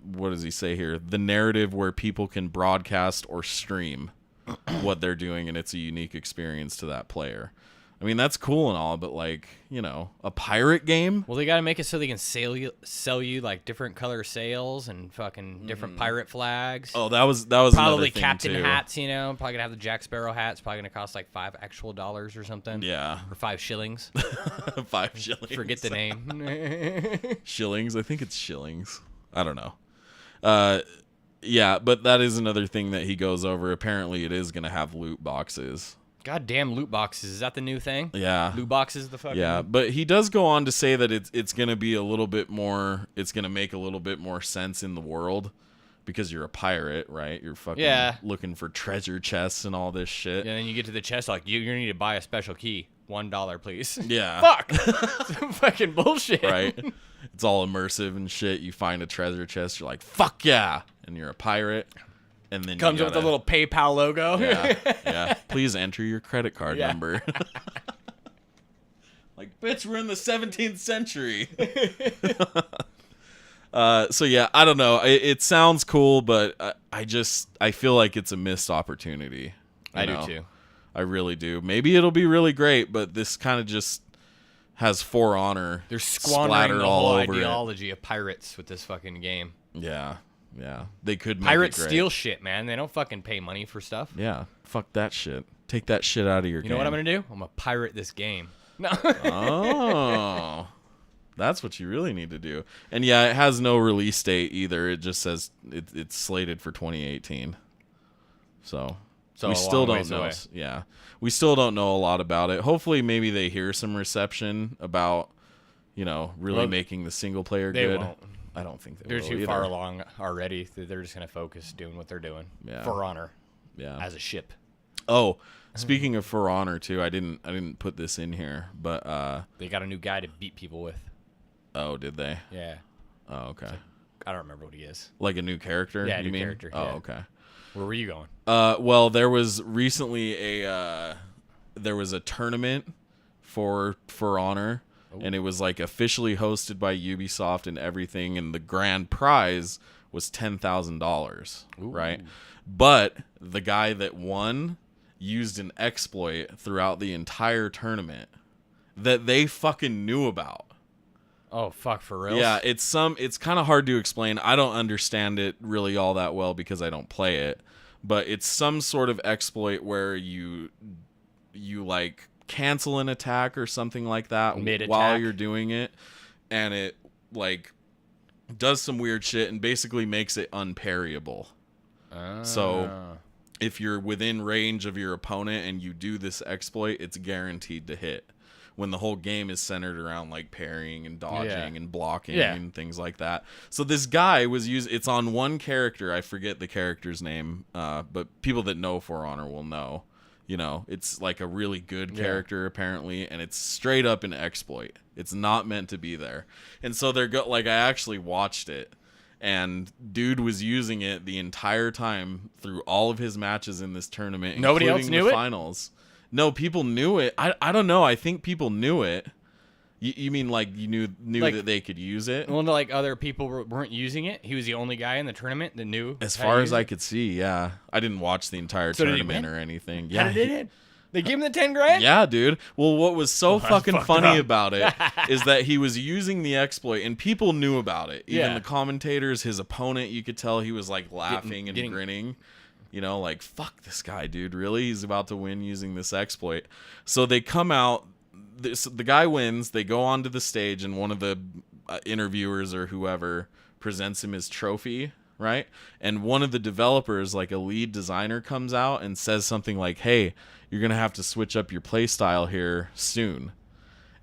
what does he say here? The narrative where people can broadcast or stream what they're doing, and it's a unique experience to that player. I mean, that's cool and all, but like, a pirate game? Well, they got to make it so they can sell you like different color sails and fucking different pirate flags. Oh, that was probably captain too. hats. Probably gonna have the Jack Sparrow hats. Probably gonna cost like $5 actual or something. Yeah, or 5 shillings. 5 shillings. Forget the name. Shillings. I think it's shillings. I don't know. Yeah, but that is another thing that he goes over. Apparently, it is gonna have loot boxes. Goddamn loot boxes. Is that the new thing? Yeah. Loot boxes, the fucking... Yeah, but he does go on to say that it's going to be a little bit more... It's going to make a little bit more sense in the world because you're a pirate, right? You're fucking looking for treasure chests and all this shit. Yeah, and then you get to the chest like, you need to buy a special key. $1, please. Yeah. Fuck! Some fucking bullshit. Right? It's all immersive and shit. You find a treasure chest, you're like, fuck yeah! And you're a pirate. And then comes with a little PayPal logo. Yeah. Please enter your credit card number. Like, bitch, we're in the 17th century. So yeah, I don't know. It sounds cool, but I feel like it's a missed opportunity. I do too. I really do. Maybe it'll be really great, but this kind of just has For Honor. They're squandering the whole ideology of pirates with this fucking game. Yeah. Yeah, they could make Pirates it great. steal shit, man. They don't fucking pay money for stuff. Yeah, fuck that shit. Take that shit out of your game. You know what I'm gonna do? I'm gonna pirate this game. No. Oh, that's what you really need to do. And yeah, it has no release date either. It just says it's slated for 2018. So So we still long don't ways know. away. Yeah, we still don't know a lot about it. Hopefully, maybe they hear some reception about, really making the single player They good. won't. I don't think They're will too either. far along already. They're just gonna focus doing what they're doing for honor. Yeah. As a ship. Oh, speaking of For Honor too, I didn't put this in here, but They got a new guy to beat people with. oh, did they? Yeah. Oh, okay. I don't remember what he is. Like a new character? Yeah, you new mean? character, Oh, yeah. okay. Where were you going? Well, there was recently there was a tournament for Honor, and it was like officially hosted by Ubisoft and everything, and the grand prize was $10,000, right? But the guy that won used an exploit throughout the entire tournament that they fucking knew about. Oh, fuck, for real? Yeah, it's kind of hard to explain. I don't understand it really all that well because I don't play it, but it's some sort of exploit where you like cancel an attack or something like that Mid-attack. while you're doing it, and it like does some weird shit and basically makes it unparryable. So if you're within range of your opponent and you do this exploit, it's guaranteed to hit. When the whole game is centered around like parrying and dodging and blocking and things like that. So this guy was it's on one character, I forget the character's name, but people that know For Honor will know. It's like a really good character apparently, and it's straight up an exploit. It's not meant to be there. And so I actually watched it, and dude was using it the entire time through all of his matches in this tournament. Nobody else including knew the it? finals. No, people knew it. I don't know. I think people knew it. You mean like you knew Like, that they could use it? Well, like other people weren't using it. He was the only guy in the tournament that knew. As how to far use as I it? could see, yeah. I didn't watch the entire So did he tournament win? or anything. How Yeah, did it end? They gave him the 10 grand? yeah, dude. Well, what was so fucking fucked funny up. about it is that he was using the exploit, and people knew about it. Even Yeah. the commentators, his opponent, you could tell he was like laughing and getting- grinning. Like, fuck this guy, dude. Really? He's about to win using this exploit. So they come out. The guy wins. They go onto the stage, and one of the interviewers or whoever presents him his trophy, right? And one of the developers, like a lead designer, comes out and says something like, hey, you're going to have to switch up your play style here soon.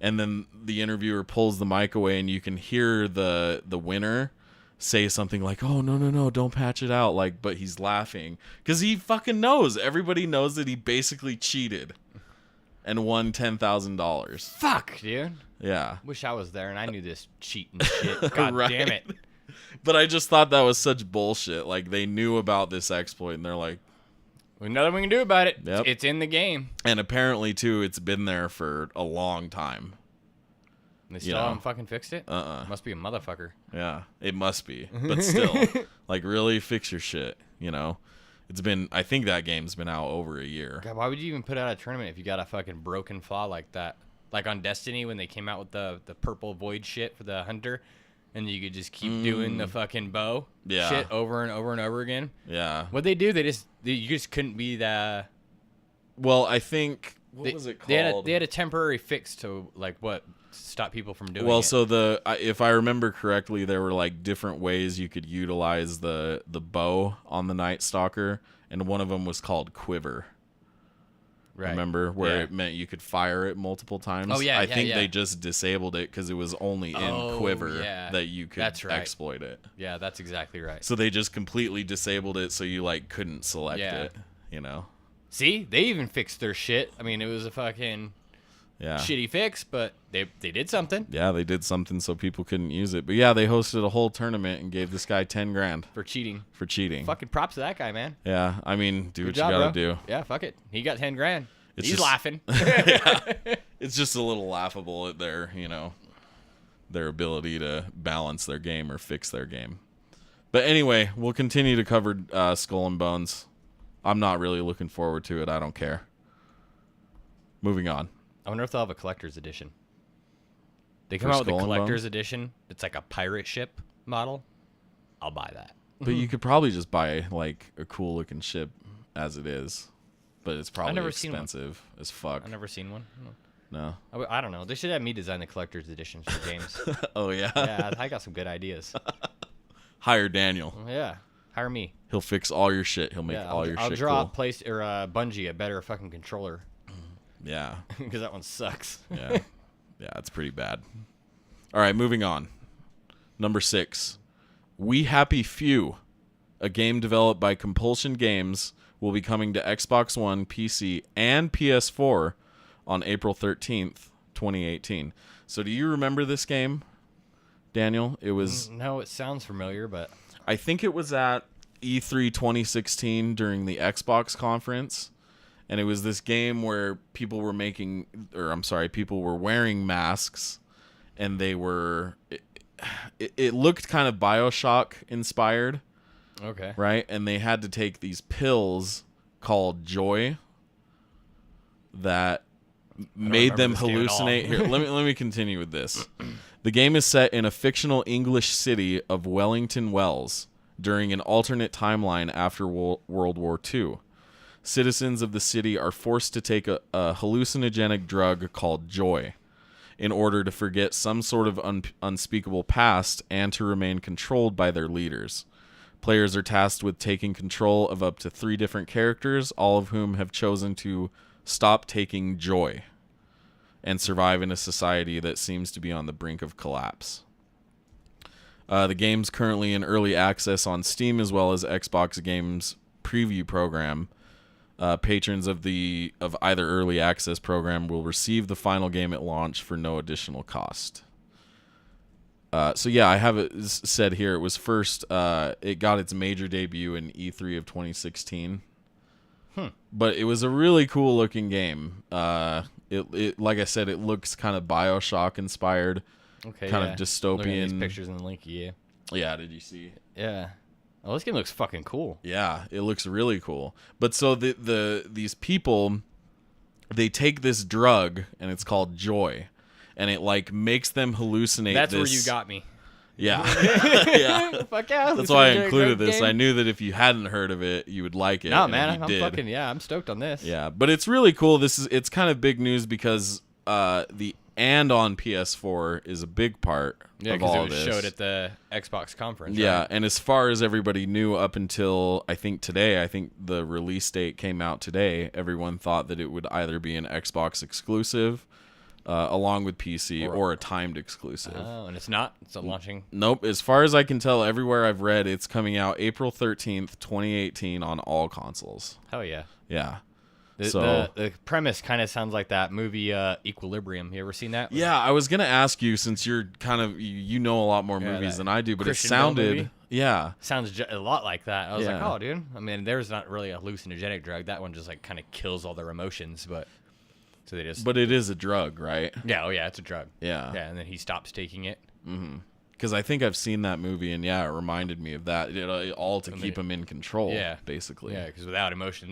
And then the interviewer pulls the mic away, and you can hear the winner say something like, oh, no, don't patch it out. Like, but he's laughing because he fucking knows. Everybody knows that he basically cheated and won $10,000. Fuck, dude. Yeah. Wish I was there and I knew this cheating shit. God Right. damn it. But I just thought that was such bullshit. Like, they knew about this exploit, and they're like, Well, nothing we can do about it. Yep. It's in the game. and apparently, too, it's been there for a long time. They still haven't fucking fixed it? Must be a motherfucker. Yeah, it must be. But still, like, really fix your shit, It's been, I think that game's been out over a year. God, why would you even put out a tournament if you got a fucking broken flaw like that? Like on Destiny when they came out with the purple void shit for the hunter, and you could just keep doing the fucking bow shit over and over and over again. Yeah. What'd they do? You just couldn't be the... Well, I think, what was it called? They had a temporary fix to, like, stop people from doing Well, it. so if I remember correctly, there were like different ways you could utilize the bow on the Night Stalker, and one of them was called Quiver. Right. Remember where Yeah. it meant you could fire it multiple times? Oh, yeah, I yeah, think yeah. they just disabled it because it was only in Quiver that you could That's right. exploit it. Yeah, that's exactly right. So they just completely disabled it, so you like couldn't select Yeah. it. See, they even fixed their shit. I mean, it was a fucking Yeah. shitty fix, but they did something Yeah, they did something so people couldn't use it. But yeah, they hosted a whole tournament and gave this guy 10 grand for cheating. for cheating. Fucking props to that guy, man. Yeah, I mean, do Good what job, you gotta bro. do. Yeah, fuck it. He got 10 grand. It's He's just- laughing. It's just a little laughable at their ability to balance their game or fix their game. But anyway, we'll continue to cover Skull and Bones. I'm not really looking forward to it. I don't care. Moving on. I wonder if they'll have a collector's edition. They come For out with a Skull and collector's Bones? edition. It's like a pirate ship model. I'll buy that. But you could probably just buy like a cool looking ship as it is. But it's probably never seen one. expensive as fuck. I've never seen one. No. I don't know. They should have me design the collector's editions for games. Oh yeah. Yeah, I got some good ideas. Hire Daniel. Yeah. Hire me. He'll fix all your shit. He'll make all your I'll shit draw cool. Bungie a better fucking controller. Yeah. Because that one sucks. Yeah. Yeah, it's pretty bad. All right, moving on. Number 6. We Happy Few, a game developed by Compulsion Games, will be coming to Xbox One, PC, and PS4 on April 13th, 2018. So do you remember this game, Daniel? It was... No, it sounds familiar, but... I think it was at E3 2016 during the Xbox conference. And it was this game where people were people were wearing masks, and they were... It looked kind of BioShock inspired. Okay. Right? And they had to take these pills called Joy that made them hallucinate. Here, let me continue with this. The game is set in a fictional English city of Wellington Wells during an alternate timeline after World War II. Citizens of the city are forced to take a hallucinogenic drug called Joy in order to forget some sort of unspeakable past and to remain controlled by their leaders. Players are tasked with taking control of up to 3 different characters, all of whom have chosen to stop taking Joy and survive in a society that seems to be on the brink of collapse. The game's currently in early access on Steam as well as Xbox Games Preview program. Patrons of either early access program will receive the final game at launch for no additional cost. So yeah, I have it said here. It was first. It got its major debut in E3 of 2016. But it was a really cool looking game. It like I said, it looks kind of BioShock inspired. Okay. Kind of dystopian. Looking at these pictures in the link, yeah. Yeah. Did you see? Yeah. Oh, this game looks fucking cool. Yeah, it looks really cool. But so these people, they take this drug and it's called Joy. And it like makes them hallucinate. That's where you got me. Yeah. Yeah. Fuck yeah. That's why I included this. I knew that if you hadn't heard of it, you would like it. No, man, I'm stoked on this. Yeah, but it's really cool. It's kind of big news because the and on PS4 is a big part of all of this. Yeah, because it was showed at the Xbox conference. Yeah, right? And as far as everybody knew up until I think today, I think the release date came out today, everyone thought that it would either be an Xbox exclusive along with PC or a timed exclusive. Oh, and it's not? It's launching? Nope. As far as I can tell, everywhere I've read, it's coming out April 13th, 2018 on all consoles. Hell yeah. Yeah. The premise kind of sounds like that movie Equilibrium. You ever seen that? Yeah, I was going to ask you, since you're kind of, you know a lot more movies than I do, but Christian it sounded, movie? Yeah. Sounds a lot like that. I was like, oh, dude. I mean, there's not really a hallucinogenic drug. That one just like kind of kills all their emotions, but so they just. But it is a drug, right? Yeah. Oh, yeah. It's a drug. Yeah. Yeah, and then he stops taking it. Mm-hmm. Because I think I've seen that movie, and yeah, it reminded me of that. All to keep him in control. Yeah. Basically. Yeah, because without emotion,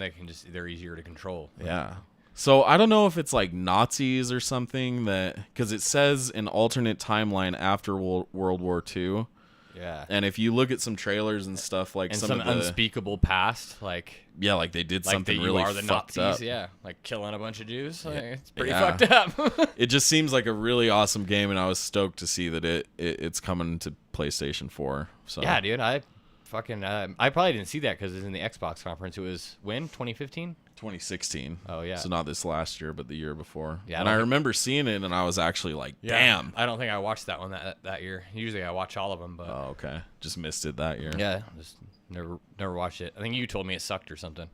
they're easier to control. Yeah. So I don't know if it's like Nazis or something because it says an alternate timeline after World War II. Yeah. And if you look at some trailers and stuff, like and some of the unspeakable past, like like they did something like really you are the fucked Nazis, up. Yeah, like killing a bunch of Jews. Like, it's pretty Yeah. fucked up. It just seems like a really awesome game, and I was stoked to see that it's coming to PlayStation 4. So yeah, dude, I probably didn't see that because it's in the Xbox conference. It was when 2015. 2016. Oh yeah. So not this last year, but the year before. Yeah. And I remember seeing it, and I was actually like, "Damn!" I don't think I watched that one that year. Usually I watch all of them, but oh, okay, just missed it that year. Yeah, just never watched it. I think you told me it sucked or something.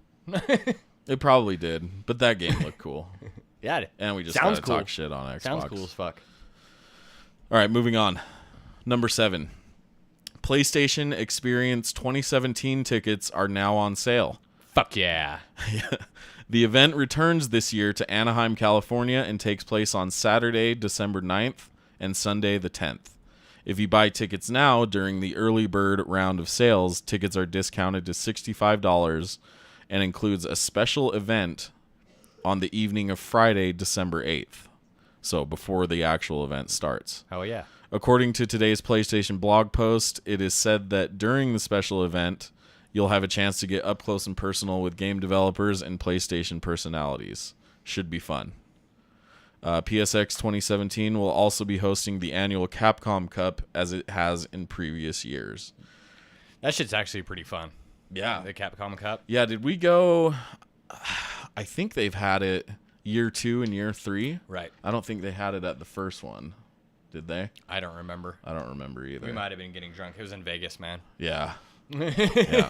It probably did, but that game looked cool. Yeah, and we just sounds gotta cool. talk shit on Xbox. Sounds cool as fuck. All right, moving on. Number 7. PlayStation Experience 2017 tickets are now on sale. Fuck yeah. The event returns this year to Anaheim, California, and takes place on Saturday, December 9th, and Sunday, the 10th. If you buy tickets now during the early bird round of sales, tickets are discounted to $65 and includes a special event on the evening of Friday, December 8th. So before the actual event starts. Oh, yeah. According to today's PlayStation blog post, it is said that during the special event, you'll have a chance to get up close and personal with game developers and PlayStation personalities. Should be fun. PSX 2017 will also be hosting the annual Capcom Cup as it has in previous years. That shit's actually pretty fun. Yeah. The Capcom Cup. Yeah, did we go? I think they've had it year 2 and year 3. Right. I don't think they had it at the first one. Did they? I don't remember. I don't remember either. We might have been getting drunk. It was in Vegas, man. Yeah. Yeah.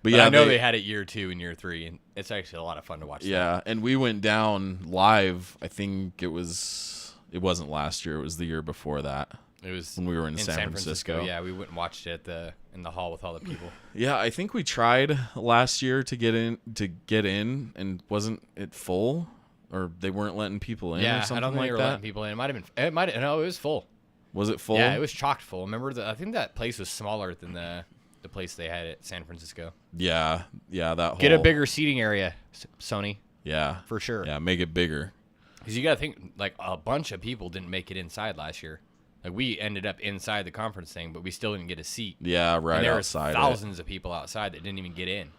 But yeah, I know they had it year 2 and year 3, and it's actually a lot of fun to watch. Yeah, and we went down live. I think it wasn't last year. It was the year before that. It was when we were in San Francisco. Yeah, we went and watched it in the hall with all the people. Yeah, I think we tried last year to get in, and wasn't it full, or they weren't letting people in? Yeah, or something I don't think like they were that? letting people in. It might have been. It might. No, it was full. Was it full? Yeah, it was chocked full. Remember, I think that place was smaller than the place they had at San Francisco. Yeah, that Get a bigger seating area, Sony. Yeah, for sure. Yeah, make it bigger. Because you got to think, like, a bunch of people didn't make it inside last year. Like, we ended up inside the conference thing, but we still didn't get a seat. Yeah, right, and there outside. There were thousands of people outside that didn't even get in.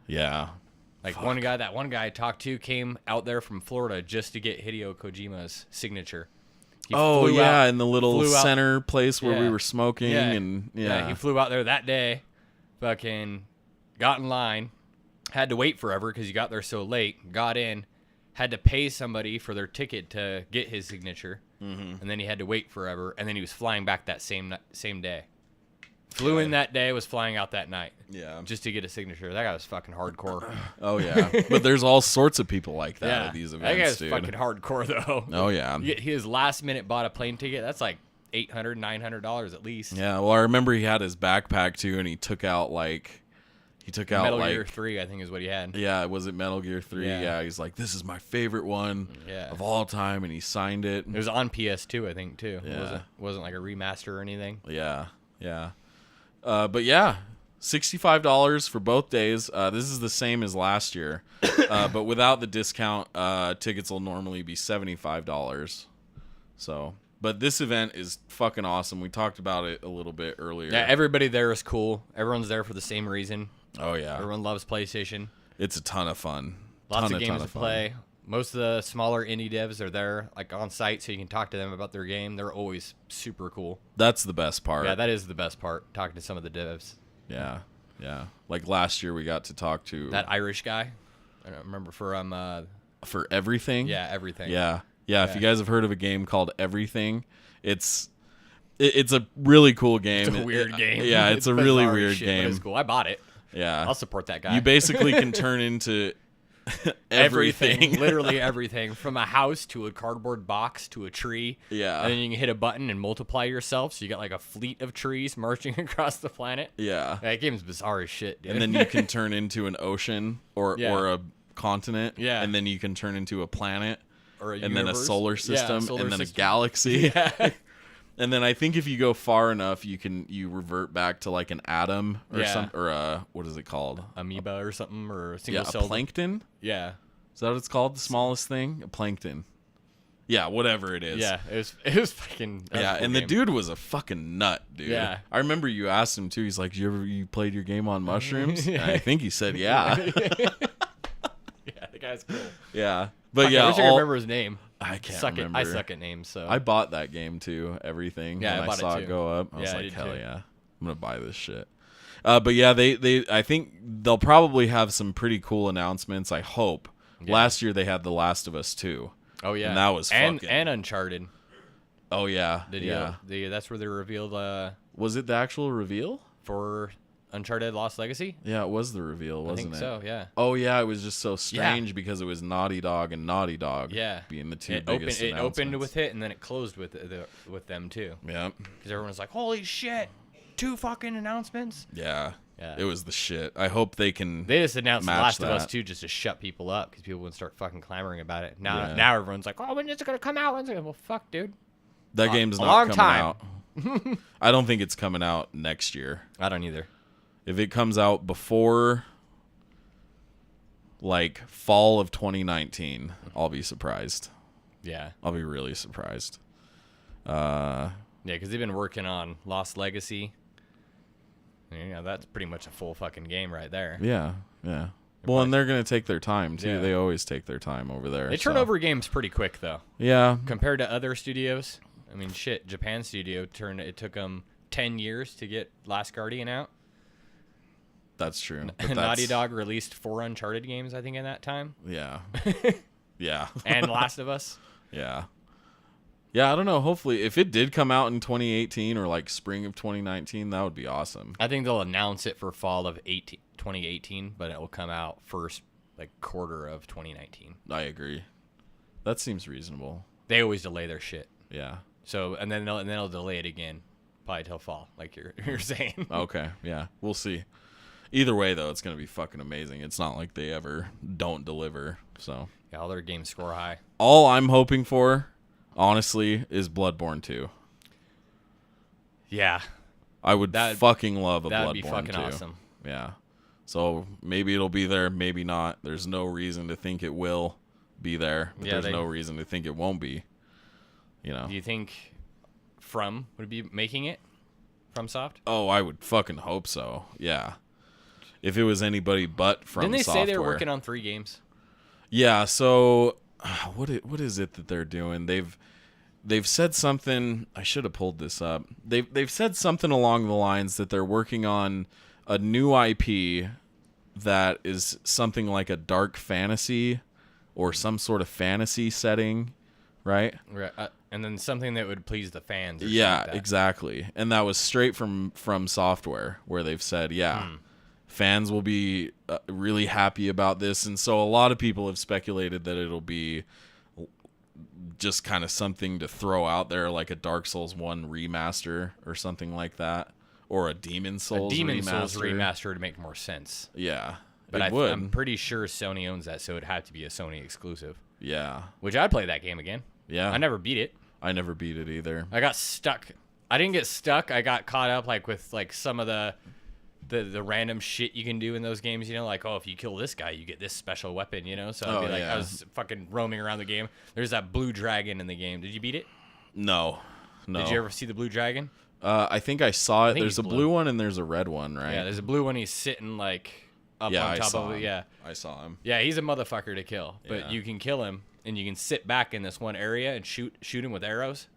Yeah. Like, one guy I talked to came out there from Florida just to get Hideo Kojima's signature. In the little center place where we were smoking. And he flew out there that day, fucking got in line, had to wait forever because he got there so late, got in, had to pay somebody for their ticket to get his signature, and then he had to wait forever, and then he was flying back that same day. Flew in that day, was flying out that night. Yeah. Just to get a signature. That guy was fucking hardcore. Oh, yeah. But there's all sorts of people like that at these events, that guy's dude. fucking hardcore, though. Oh, yeah. His last minute bought a plane ticket. That's like $800, $900 at least. Yeah, well, I remember he had his backpack, too, and he took out Metal Gear 3, I think, is what he had. Yeah, was it Metal Gear 3? Yeah, he's like, this is my favorite one of all time, and he signed it. It was on PS2, I think, too. Yeah. It wasn't like a remaster or anything. Yeah. But yeah, $65 for both days. This is the same as last year, but without the discount, tickets will normally be $75. So, but this event is fucking awesome. We talked about it a little bit earlier. Yeah, everybody there is cool. Everyone's there for the same reason. Oh yeah, everyone loves PlayStation. It's a ton of fun. Lots of games to play. Most of the smaller indie devs are there, like on site, so you can talk to them about their game. They're always super cool. That's the best part. Yeah, that is the best part, talking to some of the devs. Yeah. Like last year, we got to talk to that Irish guy. I don't remember for Everything. Yeah, Everything. Yeah. If you guys have heard of a game called Everything, it's a really cool game. It's a weird game. Yeah, it's a really weird game. It's cool. I bought it. Yeah, I'll support that guy. You basically can turn into everything. Literally everything, from a house to a cardboard box to a tree. Yeah, and then you can hit a button and multiply yourself, so you got like a fleet of trees marching across the planet. Yeah, that game's bizarre as shit, dude. And then you can turn into an ocean or a continent. Yeah, and then you can turn into a planet or and then a solar system and then a galaxy. Yeah. And then I think if you go far enough, you revert back to like an atom or what is it called? Amoeba or something, or a single a cell. Plankton? Yeah. Is that what it's called? The smallest thing? A plankton. Yeah, whatever it is. Yeah, it was fucking. Yeah, and the dude was a fucking nut, dude. Yeah. I remember you asked him too. He's like, you played your game on mushrooms? And I think he said yeah. Yeah, the guy's cool. Yeah. But yeah, I wish I could remember his name. I can't remember. I suck at names, so I bought that game too. Everything. Yeah, when I saw it go up. I was like, hell too. yeah, I'm gonna buy this shit. But yeah, they I think they'll probably have some pretty cool announcements. I hope. Yeah. Last year they had The Last of Us 2. Oh yeah, and that was and Uncharted. Oh yeah, that's where they revealed. Was it the actual reveal for Uncharted Lost Legacy? Yeah, it was the reveal, wasn't it? I think so, yeah. Oh, yeah, it was just so strange because it was Naughty Dog and Naughty Dog being the two biggest announcements. It opened with it, and then it closed with them, too. Yeah. Because everyone's like, holy shit, 2 fucking announcements? Yeah. It was the shit. I hope they can They just announced The Last of Us 2 just to shut people up, because people would start fucking clamoring about it. Now everyone's like, oh, when is it going to come out? When's it? Well, fuck, dude. That game's not coming out. I don't think it's coming out next year. I don't either. If it comes out before, like, fall of 2019, I'll be surprised. Yeah. I'll be really surprised. Yeah, because they've been working on Lost Legacy. That's pretty much a full fucking game right there. Yeah. Well, and they're going to take their time, too. Yeah. They always take their time over there. They turn over games pretty quick, though. Yeah. Compared to other studios. I mean, shit, Japan studio it took them 10 years to get Last Guardian out. That's true. But Naughty Dog released 4 Uncharted games, I think, in that time. Yeah. Yeah. And Last of Us. Yeah. Yeah, I don't know. Hopefully, if it did come out in 2018 or like spring of 2019, that would be awesome. I think they'll announce it for fall of 2018, but it will come out first like quarter of 2019. I agree. That seems reasonable. They always delay their shit. Yeah. So and then they'll delay it again, probably till fall, like you're saying. Okay. Yeah. We'll see. Either way, though, it's gonna be fucking amazing. It's not like they ever don't deliver. So Yeah, all their games score high. all I'm hoping for, honestly, is Bloodborne 2. Yeah, I would fucking love a that'd Bloodborne be fucking 2. awesome. Yeah. So maybe it'll be there, maybe not. There's no reason to think it will be there, but there's no reason to think it won't be. You know. Do you think From would be making it? FromSoft? Oh, I would fucking hope so. Yeah. If it was anybody but From Didn't they Software. say they were working on 3 games? Yeah, so what is it that they're doing? They've said something. I should have pulled this up. They've said something along the lines that they're working on a new IP that is something like a dark fantasy or some sort of fantasy setting, right? Right. And then something that would please the fans. Or Yeah, something like that. exactly. And that was straight from Software, where they've said, fans will be really happy about this. And so a lot of people have speculated that it'll be just kind of something to throw out there, like a Dark Souls 1 remaster or something like that, or a Demon Souls remaster would make more sense. Yeah, But it would. I'm pretty sure Sony owns that, so it'd have to be a Sony exclusive. Yeah, Which I'd play that game again. yeah. I never beat it. I never beat it either. I got stuck. I didn't get stuck. I got caught up like with like some of the random shit you can do in those games, you know, like, oh, if you kill this guy, you get this special weapon, you know? So I'd be like, I was fucking roaming around the game. There's that blue dragon in the game. Did you beat it? No. Did you ever see the blue dragon? I think I saw it. think There's he's a blue one and there's a red one, right? Yeah, there's a blue one. He's sitting like up on top of it. Yeah. I saw him. Yeah, he's a motherfucker to kill. But Yeah. you can kill him and you can sit back in this one area and shoot him with arrows.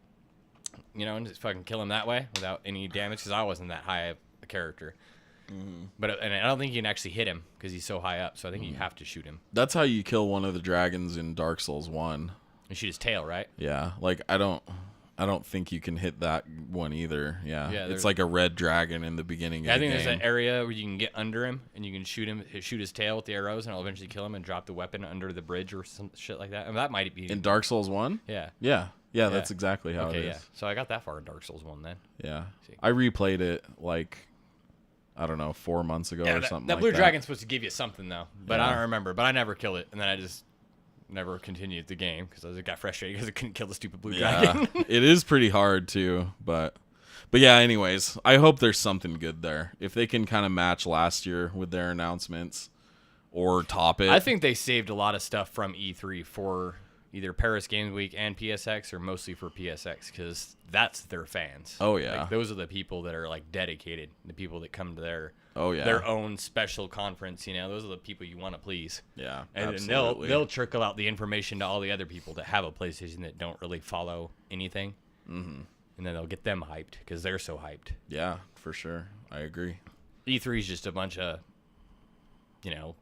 You know, and just fucking kill him that way without any damage, because I wasn't that high of a character. But and I don't think you can actually hit him because he's so high up. So I think you have to shoot him That's how you kill one of the dragons in Dark Souls 1. and shoot his tail, right? Yeah, like I don't think you can hit that one either. Yeah, Yeah, it's like a red dragon in the beginning Yeah, of I the think game. there's an area where you can get under him and you can shoot his tail with the arrows, and it'll eventually kill him and drop the weapon under the bridge or some shit like that. And that might be In Dark Souls 1? yeah. Yeah, that's exactly how it Okay, is. yeah. So I got that far in Dark Souls 1 then. Yeah. See. I replayed it like, I don't know, 4 months ago or something that like blue that. dragon's supposed to give you something though, but I Yeah. don't remember. But I never killed it, and then I just never continued the game because I got frustrated because I couldn't kill the stupid blue dragon. Yeah, it is pretty hard too, but yeah, anyways, I hope there's something good there. If they can kind of match last year with their announcements or top it. I think they saved a lot of stuff from E3 for either Paris Games Week and PSX, or mostly for PSX, because that's their fans. Oh, yeah. Like, those are the people that are like dedicated, the people that come to their own special conference. You know, those are the people you want to please. Yeah, And absolutely. then they'll trickle out the information to all the other people that have a PlayStation that don't really follow anything, and then they'll get them hyped because they're so hyped. Yeah, for sure. I agree. E3 is just a bunch of, you know,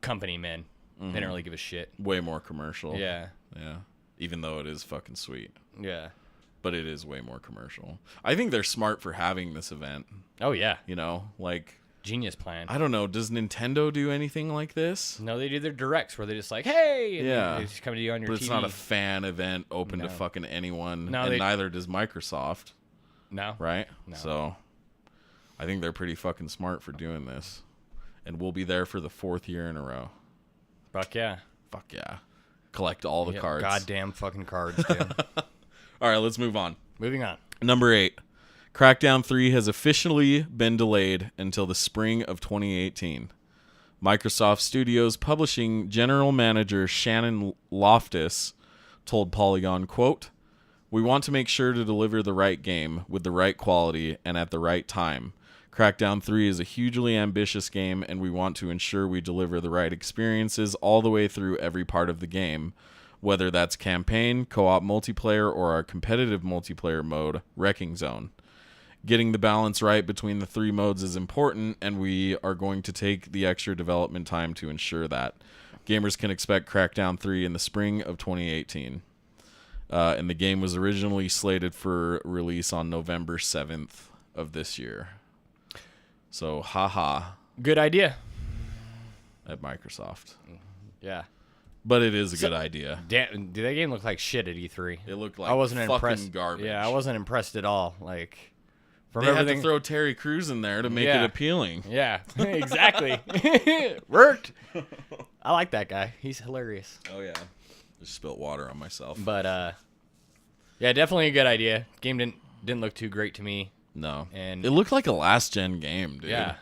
company men. They don't really give a shit. Way more commercial. Yeah. Yeah. Even though it is fucking sweet. Yeah. But it is way more commercial. I think they're smart for having this event. Oh yeah. You know, like, Genius plan. I don't know. Does Nintendo do anything like this? No, they do their directs where they're just like, hey, and Yeah. they just come to you on your But TV. it's not a fan event open to No. fucking anyone. No, and they- neither does Microsoft, No. right? No. So I think they're pretty fucking smart for doing this. And we'll be there for the 4th year in a row. Fuck yeah. Fuck yeah. Collect all the Yep, cards. Goddamn fucking cards, dude. All right, let's move on. Moving on. Number 8. Crackdown 3 has officially been delayed until the spring of 2018. Microsoft Studios publishing general manager Shannon Loftus told Polygon, quote, "We want to make sure to deliver the right game with the right quality and at the right time. Crackdown 3 is a hugely ambitious game, and we want to ensure we deliver the right experiences all the way through every part of the game, whether that's campaign, co-op multiplayer, or our competitive multiplayer mode, Wrecking Zone. Getting the balance right between the 3 modes is important, and we are going to take the extra development time to ensure that. Gamers can expect Crackdown 3 in the spring of 2018. And the game was originally slated for release on November 7th of this year. So, haha. Good idea. At Microsoft. Yeah. But it is a good idea. Damn, dude, that game looked like shit at E3. It looked like I wasn't fucking impressed. garbage. Yeah, I wasn't impressed at all. Like, from they everything. had to throw Terry Crews in there to make it appealing. Yeah, exactly. Worked. I like that guy. He's hilarious. Oh, yeah. Just spilt water on myself. But, yeah, definitely a good idea. Game didn't look too great to me. No. And it looked like a last-gen game, dude. Yeah.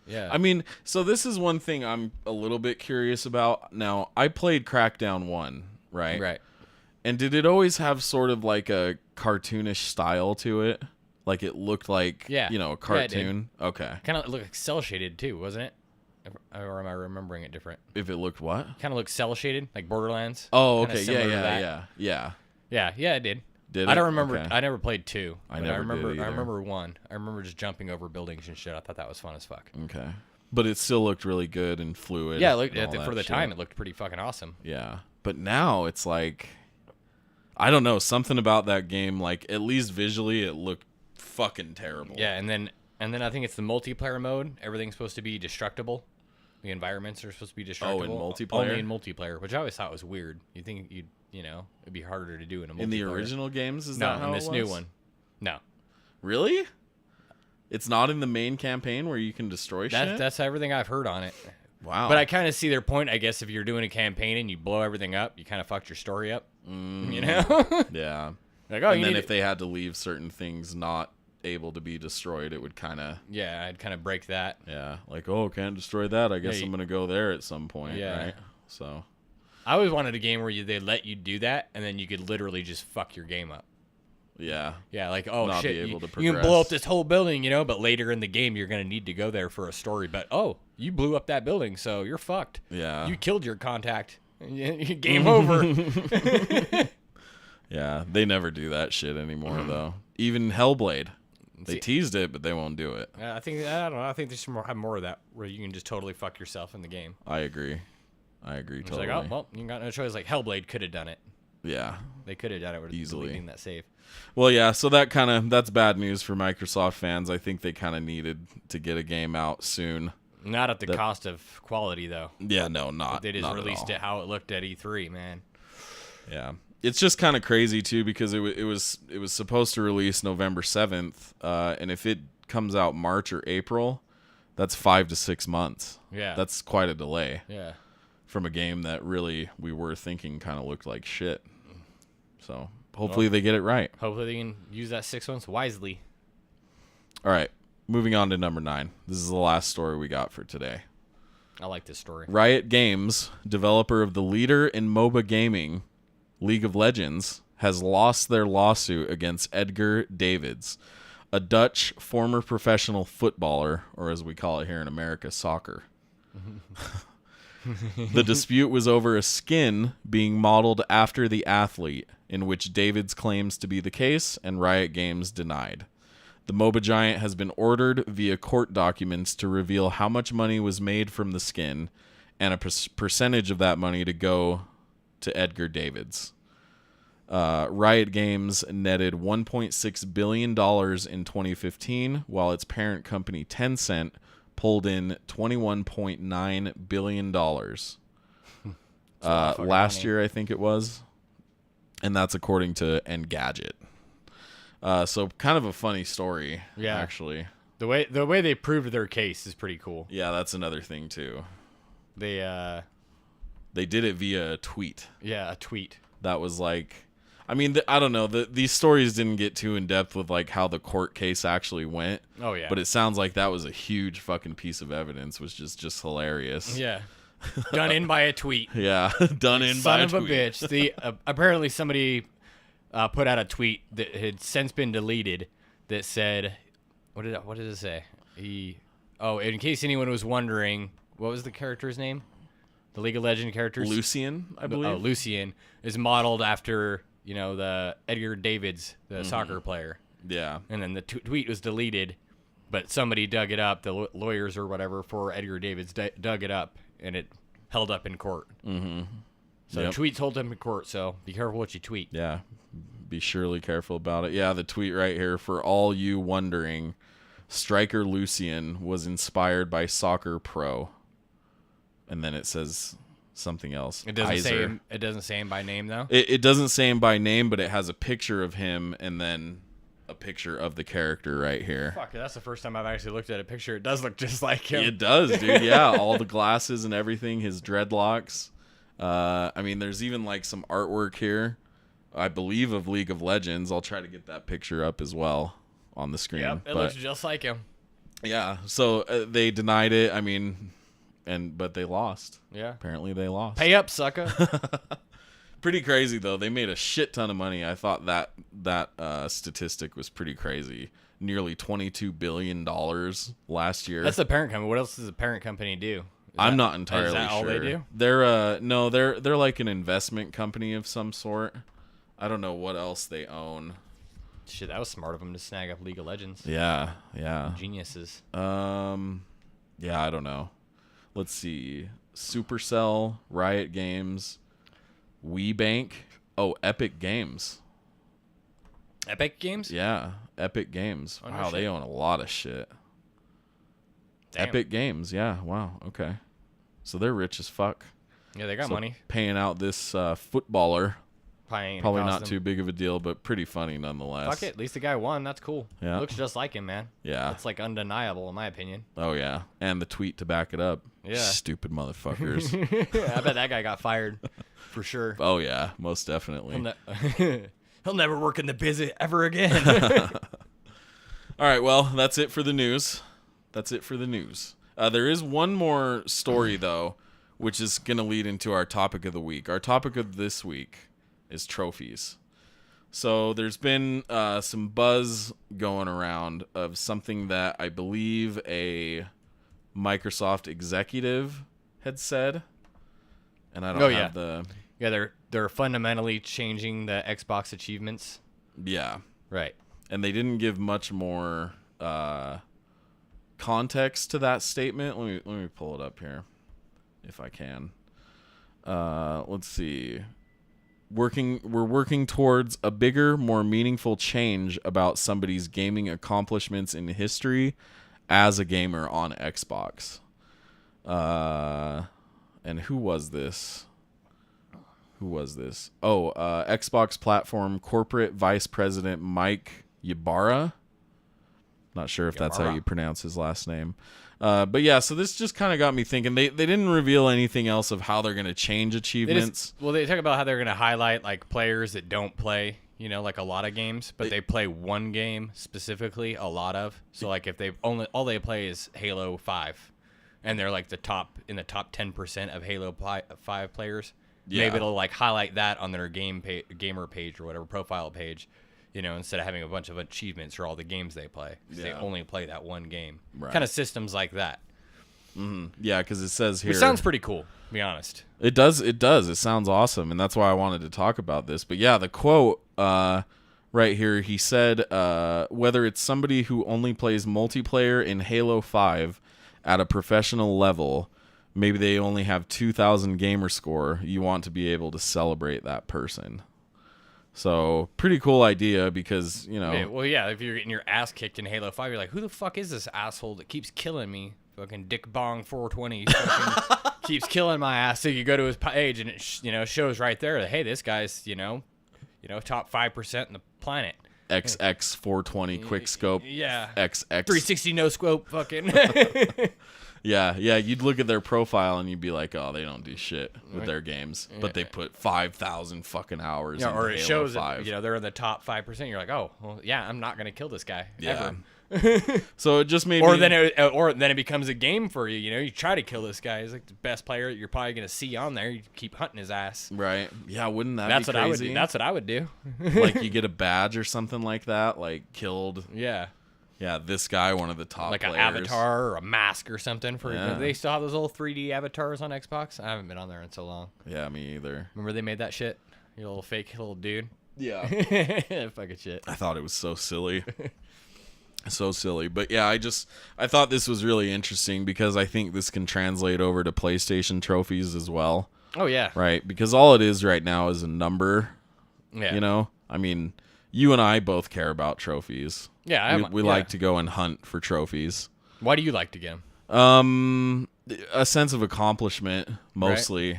Yeah. I mean, so this is one thing I'm a little bit curious about. Now, I played Crackdown 1, right? Right. And did it always have sort of like a cartoonish style to it? Like it looked like, a cartoon? Okay. Kind of looked like cell shaded too, wasn't it? Or am I remembering it different? If it looked what? Kind of looked cell shaded, like Borderlands. Oh, Kinda okay. similar to that. Yeah, it did. Did I I don't remember. Okay. I never played 2. I but never remember. did either. I remember 1. I remember just jumping over buildings and shit. I thought that was fun as fuck. Okay. But it still looked really good and fluid. Yeah, it looked, and all for that the shit. time, it looked pretty fucking awesome. Yeah. But now it's like, I don't know, something about that game, like at least visually it looked fucking terrible. Yeah, and then I think it's the multiplayer mode. Everything's supposed to be destructible. The environments are supposed to be destructible. Oh, in multiplayer? Only in multiplayer, which I always thought was weird. You think it'd be harder to do in a multiplayer. In the original games, is No, that how in this it new was? one. No. Really? It's not in the main campaign where you can destroy shit? That's everything I've heard on it. Wow. But I kind of see their point, I guess, if you're doing a campaign and you blow everything up, you kind of fucked your story up. You know? Yeah. Like, oh, And you then need if they had to leave certain things not able to be destroyed, it would kind of... Yeah, I'd kind of break that. Yeah. Like, oh, can't destroy that. I guess Yeah, I'm going to go there at some point, Yeah. right? So... I always wanted a game where they let you do that, and then you could literally just fuck your game up. Yeah. Yeah, like, oh, Not shit, be able to you can blow up progress. this whole building, but later in the game, you're going to need to go there for a story. But, oh, you blew up that building, so you're fucked. Yeah. You killed your contact. Game over. Yeah, they never do that shit anymore, though. Even Hellblade. They teased it, but they won't do it. I don't know. I think they should have more of that, where you can just totally fuck yourself in the game. I agree. It's It's like, oh, well, you got no choice. Like, Hellblade could have done it. Yeah. They could have done it with Easily. deleting that save. Well, yeah, so that's bad news for Microsoft fans. I think they kind of needed to get a game out soon. Not at the cost of quality, though. Yeah, no, not. They just not at released all. it how it looked at E3, man. Yeah. It's just kind of crazy too because it was supposed to release November 7th, and if it comes out March or April, that's 5 to 6 months. Yeah. That's quite a delay. Yeah. From a game that really we were thinking kind of looked like shit. So hopefully they get it right. Hopefully they can use that 6 months wisely. All right, moving on to number 9. This is the last story we got for today. I like this story. Riot Games, developer of the leader in MOBA gaming, League of Legends, has lost their lawsuit against Edgar Davids, a Dutch former professional footballer, or as we call it here in America, soccer. The dispute was over a skin being modeled after the athlete, in which Davids claims to be the case and Riot Games denied. The MOBA giant has been ordered via court documents to reveal how much money was made from the skin and a percentage of that money to go to Edgar Davids. Riot Games netted $1.6 billion in 2015, while its parent company Tencent pulled in $21.9 billion last year, I think it was. And that's according to Engadget. So kind of a funny story, actually. The way they proved their case is pretty cool. Yeah, that's another thing, too. They did it via a tweet. Yeah, a tweet. That was like... I mean, I don't know. These stories didn't get too in depth with like how the court case actually went. Oh yeah. But it sounds like that was a huge fucking piece of evidence, which is just hilarious. Yeah. Done in by a tweet. Yeah, done in by a tweet. Son of a bitch. Apparently somebody put out a tweet that had since been deleted that said, what did it say? In case anyone was wondering, what was the character's name? The League of Legends character? Lucian, I believe. Oh, Lucian is modeled after, the Edgar Davids, the soccer player. Yeah. And then the tweet was deleted, but somebody dug it up. The lawyers or whatever for Edgar Davids dug it up, and it held up in court. Mm-hmm. So tweets hold up in court, so be careful what you tweet. Yeah. Be surely careful about it. Yeah, the tweet right here, for all you wondering, striker Lucian was inspired by soccer pro. And then it says something else. It doesn't say him by name, though? It doesn't say him by name, but it has a picture of him and then a picture of the character right here. Fuck, that's the first time I've actually looked at a picture. It does look just like him. It does, dude. Yeah, all the glasses and everything, his dreadlocks. I mean, there's even like some artwork here, I believe, of League of Legends. I'll try to get that picture up as well on the screen. Yep, it looks just like him. Yeah, so they denied it. I mean, but they lost. Yeah. Apparently they lost. Pay up, sucker. Pretty crazy, though. They made a shit ton of money. I thought that statistic was pretty crazy. Nearly $22 billion last year. That's the parent company. What else does the parent company do? I'm not entirely sure. Is that all they do? They're like an investment company of some sort. I don't know what else they own. Shit, that was smart of them to snag up League of Legends. Yeah. Geniuses. Yeah, I don't know. Let's see. Supercell, Riot Games, WeBank. Oh, Epic Games. Epic Games? Yeah, Epic Games. Oh, no wow, shit. they own a lot of shit. Damn. Epic Games, yeah. Wow, okay. So they're rich as fuck. Yeah, they got money. Paying out this footballer. Probably not them. too big of a deal, but pretty funny nonetheless. Fuck it. At least the guy won. That's cool. Yeah. Looks just like him, man. Yeah. That's like undeniable, in my opinion. Oh, yeah. And the tweet to back it up. Yeah. Stupid motherfuckers. I bet that guy got fired for sure. Oh, yeah. Most definitely. He'll never work in the biz ever again. All right. Well, that's it for the news. There is one more story, though, which is going to lead into our topic of the week. Our topic of this week is trophies. So there's been some buzz going around of something that I believe a Microsoft executive had said, and I don't have the... Yeah, they're fundamentally changing the Xbox achievements. Yeah. Right. And they didn't give much more context to that statement. Let me pull it up here if I can. Let's see. We're working towards a bigger, more meaningful change about somebody's gaming accomplishments in history as a gamer on Xbox. And who was this? Oh, Xbox platform corporate vice president Mike Ybarra. Not sure if that's how you pronounce his last name. But yeah, so this just kind of got me thinking. They didn't reveal anything else of how they're going to change achievements. They talk about how they're going to highlight like players that don't play, like a lot of games, but they play one game specifically a lot of. So like if they all they play is Halo 5, and they're like in the top 10% of Halo 5 players. Yeah. Maybe it'll like highlight that on their gamer page or whatever profile page. Instead of having a bunch of achievements for all the games they play. They only play that one game. Right. Kind of systems like that. Mm-hmm. Yeah, because it says here... It sounds pretty cool, to be honest. It does. It sounds awesome, and that's why I wanted to talk about this. But yeah, the quote right here, he said, whether it's somebody who only plays multiplayer in Halo 5 at a professional level, maybe they only have 2,000 gamer score, you want to be able to celebrate that person. So, pretty cool idea because, Well, yeah, if you're getting your ass kicked in Halo 5, you're like, who the fuck is this asshole that keeps killing me? Fucking Dick Bong 420 fucking keeps killing my ass. So you go to his page and it shows right there that, hey, this guy's, top 5% in the planet. XX 420 quick scope. Yeah. XX 360 no scope fucking. Yeah, you'd look at their profile and you'd be like, oh, they don't do shit with their games, but they put 5,000 fucking hours. Yeah, or it Halo shows 5. that they're in the top 5%. You're like, oh, well, yeah, I'm not gonna kill this guy ever. So it just made or me... then it becomes a game for you. You try to kill this guy. He's like the best player that you're probably gonna see on there. You keep hunting his ass. Right? Yeah, wouldn't that be That's what crazy? I would do. That's what I would do. Like you get a badge or something like that, like killed. Yeah, this guy, one of the top like players. An avatar or a mask or something. They still have those little 3D avatars on Xbox. I haven't been on there in so long. Yeah, me either. Remember they made that shit? Your little fake little dude. Yeah. Fucking shit. I thought it was so silly. So silly. But yeah, I thought this was really interesting because I think this can translate over to PlayStation trophies as well. Oh, yeah. Right? Because all it is right now is a number. Yeah. You know? I mean, you and I both care about trophies. Yeah. We like to go and hunt for trophies. Why do you like to get them? A sense of accomplishment, mostly.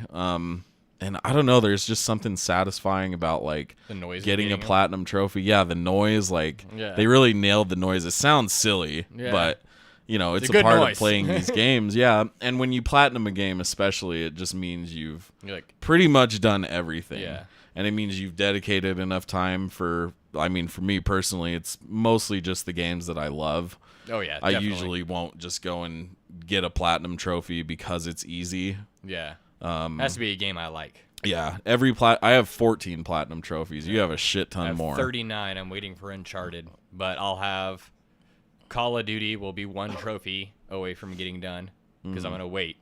And I don't know, there's just something satisfying about like The noise of getting a them? platinum trophy. Yeah, the noise, like Yeah. they really nailed the noise. It sounds silly, Yeah. but you know, it's It's a a good part noise. of playing these games. Yeah, and when you platinum a game, especially, it just means you've You're like, pretty much done everything. Yeah. And it means you've dedicated enough time for. I mean, for me personally, it's mostly just the games that I love. oh, yeah. I Definitely. usually won't just go and get a platinum trophy because it's easy. Yeah. Has to be a game I like. Yeah, I have 14 platinum trophies. You have a shit ton I have more. 39. I'm waiting for Uncharted, but I'll have Call of Duty will be one trophy away from getting done because I'm gonna wait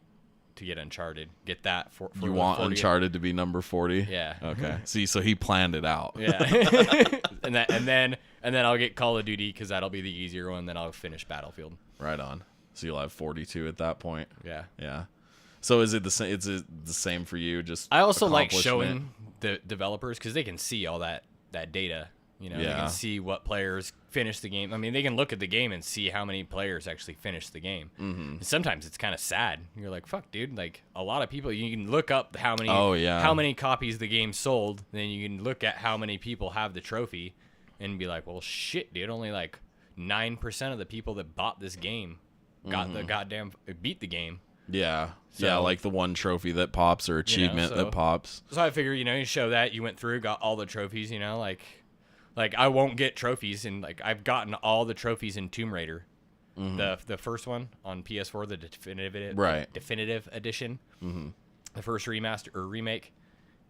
to get Uncharted. Get that for You the want 40th. Uncharted to be number 40? Yeah. Okay. See, so he planned it out. Yeah. and then I'll get Call of Duty because that'll be the easier one. Then I'll finish Battlefield. Right on. So you'll have 42 at that point. Yeah. Yeah. So is it the same? Is it the same for you? Just I also like accomplishment? showing the developers because they can see all that data. You know, they Yeah. can see what players finish the game. I mean, they can look at the game and see how many players actually finish the game. Mm-hmm. Sometimes it's kind of sad. You're like, "Fuck, dude!" Like a lot of people, you can look up how many, how many copies the game sold. Then you can look at how many people have the trophy, and be like, "Well, shit, dude! Only like 9% of the people that bought this game got the goddamn beat the game." Yeah. So- yeah, like the one trophy that pops or achievement so- that pops. So I figure, you show that you went through, got all the trophies, like I won't get trophies, and like I've gotten all the trophies in Tomb Raider, the first one on PS4, the definitive edition, the first remaster or remake,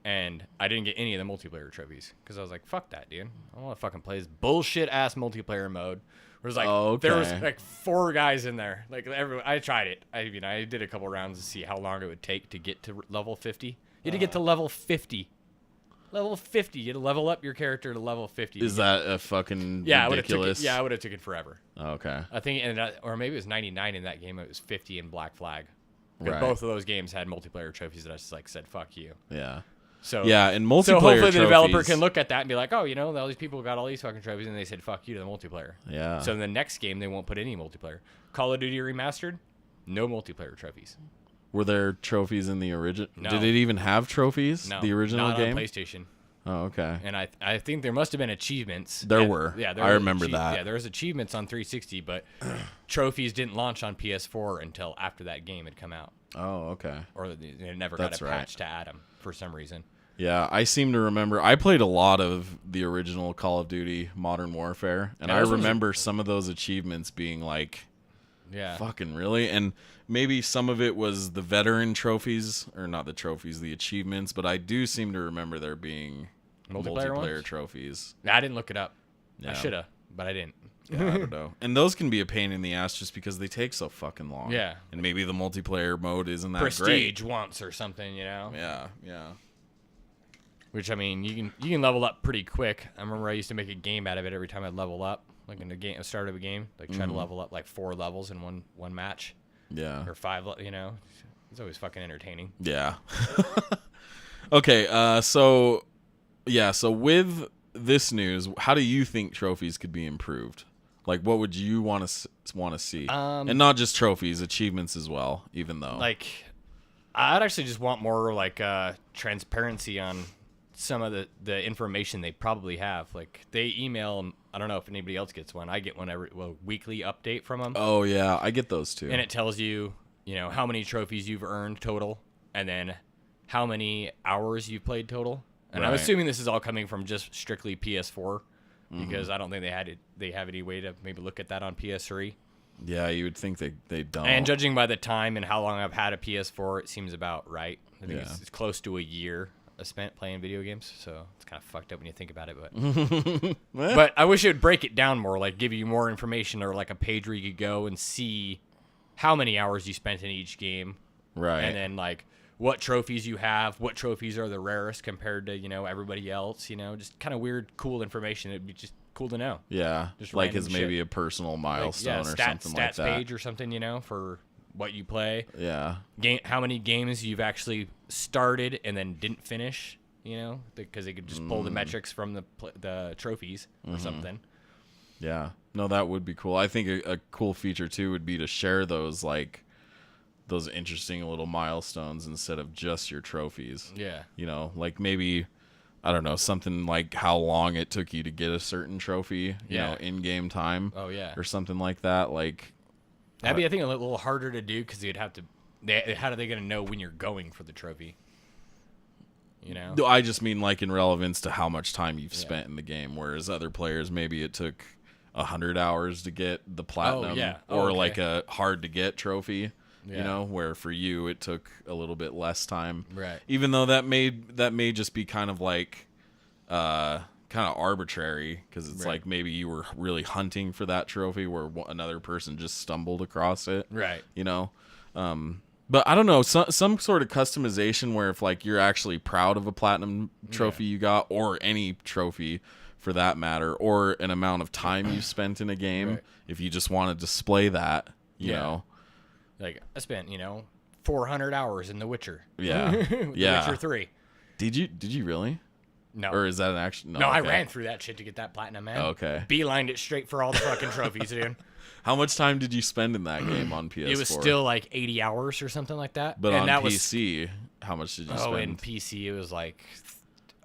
and I didn't get any of the multiplayer trophies because I was like, fuck that, dude, I want to fucking play this bullshit ass multiplayer mode. It was like there was like 4 guys in there, like everyone. I tried it. I did a couple rounds to see how long it would take to get to level 50. You had to get to level 50. Level 50. You had to level up your character to level 50. Is that a fucking ridiculous? I would have took it forever. Okay. I think, or maybe it was 99 in that game. It was 50 in Black Flag. Right. Both of those games had multiplayer trophies that I just like said, "Fuck you." Yeah. So yeah, and multiplayer So hopefully the developer trophies- can look at that and be like, "Oh, all these people got all these fucking trophies, and they said fuck you to the multiplayer." Yeah. So in the next game, they won't put any multiplayer. Call of Duty Remastered, no multiplayer trophies. Were there trophies in the original? No. Did it even have trophies? No, The original not game? on PlayStation. Oh, okay. And I think there must have been achievements. There were. Yeah, I remember that. Yeah, there was achievements on 360, but trophies didn't launch on PS4 until after that game had come out, Oh, okay. or it never That's got a right. patch to add them for some reason. Yeah, I seem to remember. I played a lot of the original Call of Duty Modern Warfare, and Yeah, I those ones are- remember some of those achievements being like, Yeah. fucking really? And maybe some of it was the veteran trophies, or not the trophies, the achievements, but I do seem to remember there being Multiplayer ones? trophies. I didn't look it up. Yeah. I should have, but I didn't. Yeah, I don't know. And those can be a pain in the ass just because they take so fucking long. Yeah. And maybe the multiplayer mode isn't that Prestige great. once or something, Yeah, yeah. Which, I mean, you can level up pretty quick. I remember I used to make a game out of it every time I'd level up, like in the start of a game, like try to level up like 4 levels in one match, Yeah. or 5. It's always fucking entertaining. Yeah. Okay, so with this news, how do you think trophies could be improved? Like, what would you want to see? And not just trophies, achievements as well, even though. Like, I'd actually just want more like transparency on some of the information they probably have. Like, they email. I don't know if anybody else gets one. I get one weekly update from them. Oh yeah, I get those too. And it tells you, how many trophies you've earned total, and then how many hours you've played total. And I'm Right. assuming this is all coming from just strictly PS4, because I don't think they have any way to maybe look at that on PS3. Yeah, you would think they don't. And judging by the time and how long I've had a PS4, it seems about right. I think Yeah. it's close to a year I spent playing video games, so it's kind of fucked up when you think about it. But I wish it would break it down more, like give you more information, or like a page where you could go and see how many hours you spent in each game, Right. and then like what trophies you have, what trophies are the rarest compared to, everybody else, just kind of weird, cool information. It'd be just cool to know. Yeah. Just like random as maybe shit. a personal milestone or something like stats that. page or something, for what you play. Yeah. How many games you've actually started and then didn't finish, because they could just pull the metrics from the trophies or something. Yeah. No, that would be cool. I think a cool feature too would be to share those those interesting little milestones instead of just your trophies. Yeah. Like maybe, I don't know, something like how long it took you to get a certain trophy, you know, in game time. Oh yeah. Or something like that. Like that'd be, I think, a little harder to do because you'd have to. How are they going to know when you're going for the trophy? I just mean like in relevance to how much time you've spent in the game, whereas other players maybe it took 100 hours to get the platinum, or like a hard to get trophy. Where for you it took a little bit less time. Right. Even though that may just be kind of like kind of arbitrary because it's like maybe you were really hunting for that trophy where another person just stumbled across it. Right. But I don't know, some sort of customization where if like you're actually proud of a platinum trophy you got, or any trophy for that matter, or an amount of time you spent in a game, if you just want to display that, you know. Like I spent, 400 hours in The Witcher. Yeah. The Witcher 3. Did you really? No. Or is that an action? No, I ran through that shit to get that platinum, man. Okay. Beelined it straight for all the fucking trophies, dude. How much time did you spend in that game on PS4? It was still like 80 hours or something like that. But and on PC, how much did you spend? Oh, in PC it was like,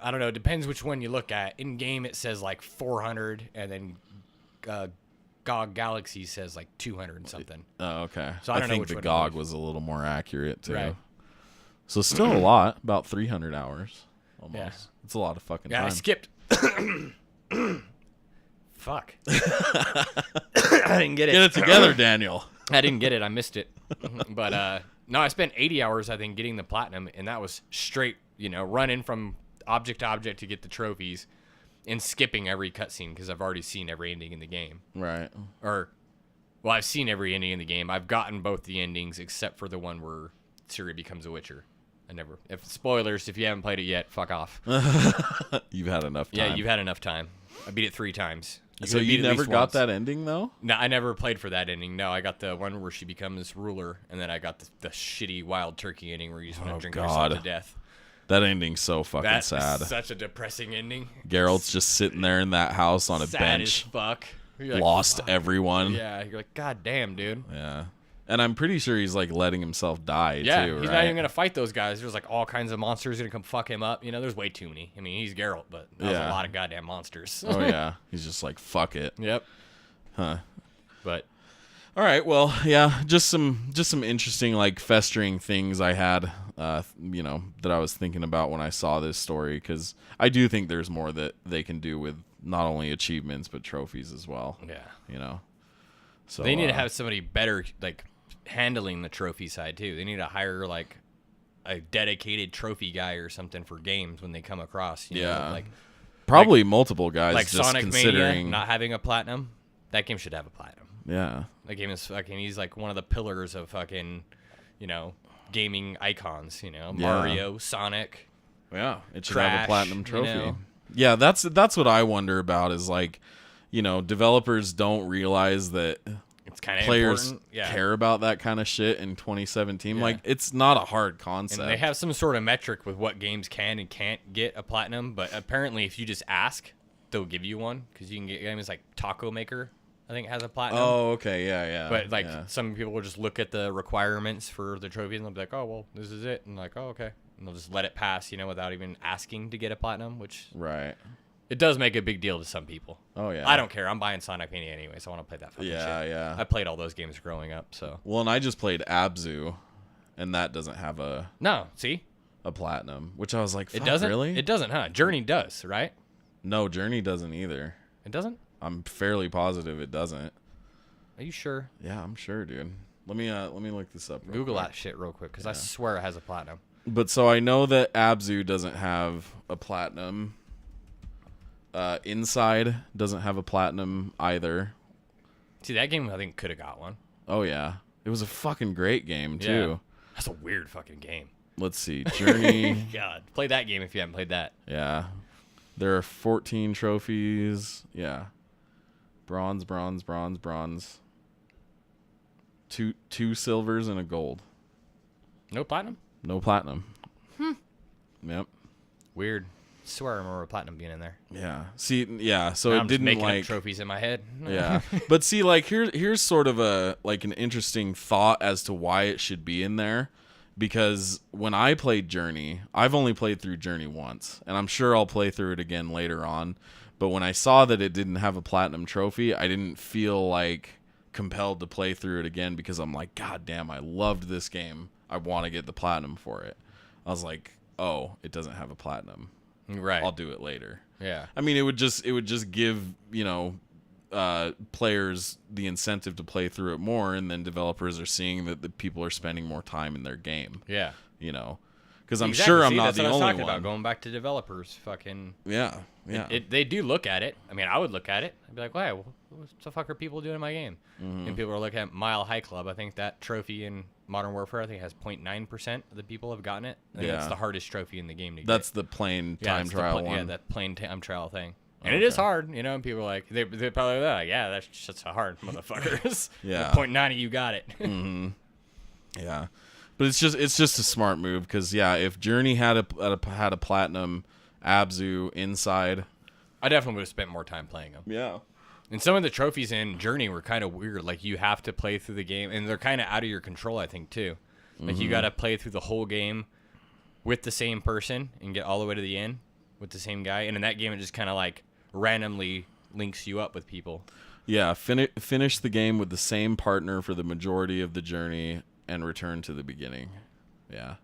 I don't know. It depends which one you look at. In game it says like 400, and then GOG Galaxy says like 200 and something. Oh, okay. So I don't know think which the one GOG was a little more accurate too. Right. So still a lot, about 300 hours almost. Yeah. It's a lot of fucking Yeah, time. I skipped. Fuck. I didn't get it. Get it together, Daniel. I didn't get it. I missed it. But no, I spent 80 hours, I think, getting the platinum, and that was straight, running from object to object to get the trophies and skipping every cutscene because I've already seen every ending in the game. Right. I've seen every ending in the game. I've gotten both the endings except for the one where Ciri becomes a Witcher. Spoilers, if you haven't played it yet, fuck off. You've had enough time. Yeah, you've had enough time. I beat it 3 times. So you never got that ending, though? No, I never played for that ending. No, I got the one where she becomes ruler, and then I got the shitty wild turkey ending where you just want to drink yourself to death. That ending's so fucking That's sad. Such a depressing ending. Geralt's just sitting there in that house on a sad bench. As fuck. Lost everyone. Yeah, you're like, God damn, dude. Yeah. And I'm pretty sure he's like letting himself die too, Yeah, he's right? not even gonna fight those guys. There's like all kinds of monsters gonna come fuck him up. There's way too many. I mean, he's Geralt, but there's a lot of goddamn monsters. Oh yeah, he's just like fuck it. Yep. Huh. But all right, well, yeah, just some interesting like festering things I had, that I was thinking about when I saw this story, because I do think there's more that they can do with not only achievements but trophies as well. Yeah. So they need to have somebody better like handling the trophy side too. They need to hire like a dedicated trophy guy or something for games when they come across. Probably multiple guys. Like just Sonic considering Mania not having a platinum. That game should have a platinum. Yeah. That game is fucking. He's like one of the pillars of fucking, gaming icons. Mario, Sonic. Yeah, it should Crash, have a platinum trophy. Yeah, that's what I wonder about is like, developers don't realize that it's kind of players care about that kind of shit in 2017. Yeah. Like, it's not a hard concept. And they have some sort of metric with what games can and can't get a platinum, but apparently if you just ask, they'll give you one, because you can get games like Taco Maker, I think, has a platinum. Oh, okay, yeah. But some people will just look at the requirements for the trophy and they'll be like, oh, well, this is it. And like, oh, okay. And they'll just let it pass, without even asking to get a platinum, which it does make a big deal to some people. Oh, yeah. I don't care. I'm buying Sonic Mania anyway, so I want to play that fucking shit. Yeah. I played all those games growing up, so. Well, and I just played Abzu, and that doesn't have a platinum, which I was like, fuck, it doesn't? really? It doesn't, huh? Journey does, right? No, Journey doesn't either. It doesn't? I'm fairly positive it doesn't. Are you sure? Yeah, I'm sure, dude. Let me look this up. Google that shit real quick, because I swear it has a platinum. But so I know that Abzu doesn't have a platinum. Inside doesn't have a platinum either. See, that game I think could have got one. Oh yeah, it was a fucking great game too. Yeah. That's a weird fucking game. let's see. Journey. God, play that game if you haven't played that. Yeah. There are 14 trophies. Yeah. Bronze. Two silvers and a gold. No platinum? No platinum. Yep. Weird. Swear I remember platinum being in there. Yeah. See, yeah, so Now it I'm just didn't making like up trophies in my head. Yeah. But see, like here's sort of a like an interesting thought as to why it should be in there. Because when I played Journey, I've only played through Journey once, and I'm sure I'll play through it again later on. But when I saw that it didn't have a platinum trophy, I didn't feel like compelled to play through it again because I'm like, God damn, I loved this game. I want to get the platinum for it. I was like, oh, it doesn't have a platinum. Right. I'll do it later. Yeah. I mean, it would just give, players the incentive to play through it more, and then developers are seeing that the people are spending more time in their game. Yeah. Because I'm Exactly. sure I'm See, not that's the what I was only talking one. about, going back to developers. Fucking. Yeah. Yeah. They do look at it. I mean, I would look at it. I'd be like, wow, what the fuck are people doing in my game? Mm-hmm. And people are looking at Mile High Club. I think that trophy in Modern Warfare, I think, has 0.9% of the people have gotten it. I think that's the hardest trophy in the game to get. That's the plain time trial one. Yeah, that plain time trial thing. And it is hard, and people are like, they're probably like, yeah, that's just hard, motherfuckers. Yeah. 0.9 of you got it. Mm-hmm. Yeah. But it's just a smart move because, yeah, if Journey had a platinum Abzu inside, I definitely would have spent more time playing them. Yeah. And some of the trophies in Journey were kind of weird. Like, you have to play through the game, and they're kind of out of your control, I think, too. Like, you got to play through the whole game with the same person and get all the way to the end with the same guy. And in that game, it just kind of, like, randomly links you up with people. Yeah, finish the game with the same partner for the majority of the journey and return to the beginning. Yeah.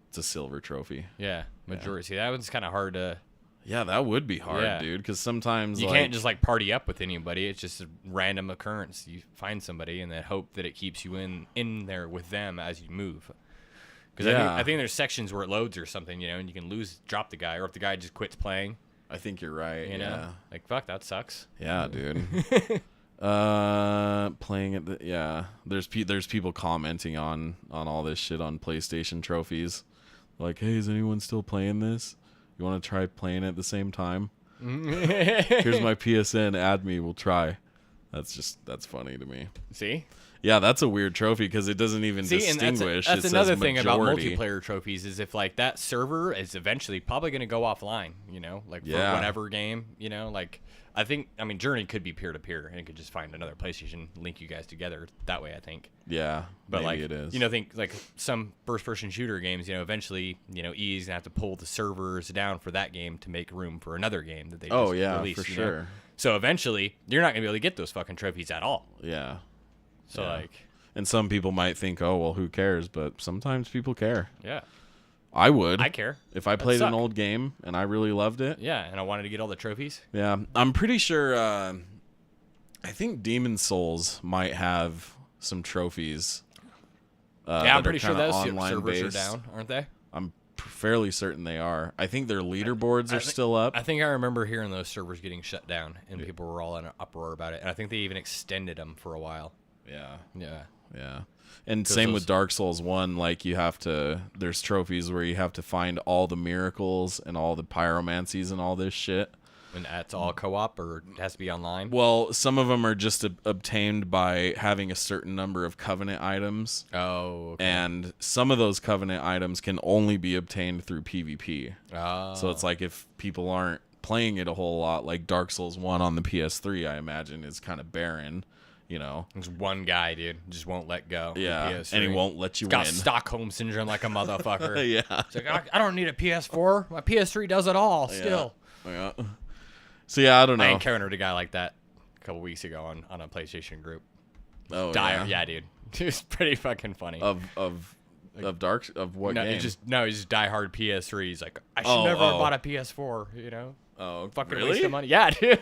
It's a silver trophy. Yeah, majority. See, that one's kind of hard to... Yeah, that would be hard, dude, because sometimes... You can't just, like, party up with anybody. It's just a random occurrence. You find somebody and then hope that it keeps you in there with them as you move. Because I think there's sections where it loads or something, and you can drop the guy, or if the guy just quits playing. I think you're right, yeah. Like, fuck, that sucks. Yeah, dude. Playing it, yeah. There's people commenting on all this shit on PlayStation trophies. Like, hey, is anyone still playing this? You want to try playing it at the same time? Here's my PSN. Add me. We'll try. That's funny to me. See? Yeah, that's a weird trophy because it doesn't even distinguish. That's it another says thing majority. about multiplayer trophies is if, like, that server is eventually probably going to go offline, like for whatever game, like Journey could be peer-to-peer and it could just find another PlayStation, link you guys together that way, I think. Yeah, but maybe like, it is. Think like some first-person shooter games, eventually, EA's gonna have to pull the servers down for that game to make room for another game that they just released. For sure. So eventually, you're not gonna be able to get those fucking trophies at all. Yeah. So like, and some people might think, oh well, who cares? But sometimes people care. Yeah. I would. I care. If I played an old game and I really loved it. Yeah, and I wanted to get all the trophies. Yeah, I'm pretty sure. I think Demon's Souls might have some trophies. I'm pretty sure those servers based. are down, aren't they? I'm fairly certain they are. I think their leaderboards are still up. I think I remember hearing those servers getting shut down, and people were all in an uproar about it. And I think they even extended them for a while. Yeah. Yeah. Yeah. And same with Dark Souls 1, like there's trophies where you have to find all the miracles and all the pyromancies and all this shit. And that's all co-op or it has to be online? Well, some of them are just obtained by having a certain number of Covenant items. Oh, okay. And some of those Covenant items can only be obtained through PvP. Oh. So it's like if people aren't playing it a whole lot, like Dark Souls 1 on the PS3, I imagine, is kind of barren. There's one guy, dude, just won't let go. Yeah, and he won't let you win. Got Stockholm syndrome like a motherfucker. Yeah. It's like, I don't need a PS4. My PS3 does it all still. Yeah. So, yeah, I don't know. I encountered a guy like that a couple weeks ago on a PlayStation group. Oh, yeah, dude. It was pretty fucking funny. Of what game? He's just diehard PS3. He's like, I should never have bought a PS4, Oh, fucking really? waste of money. Yeah, dude.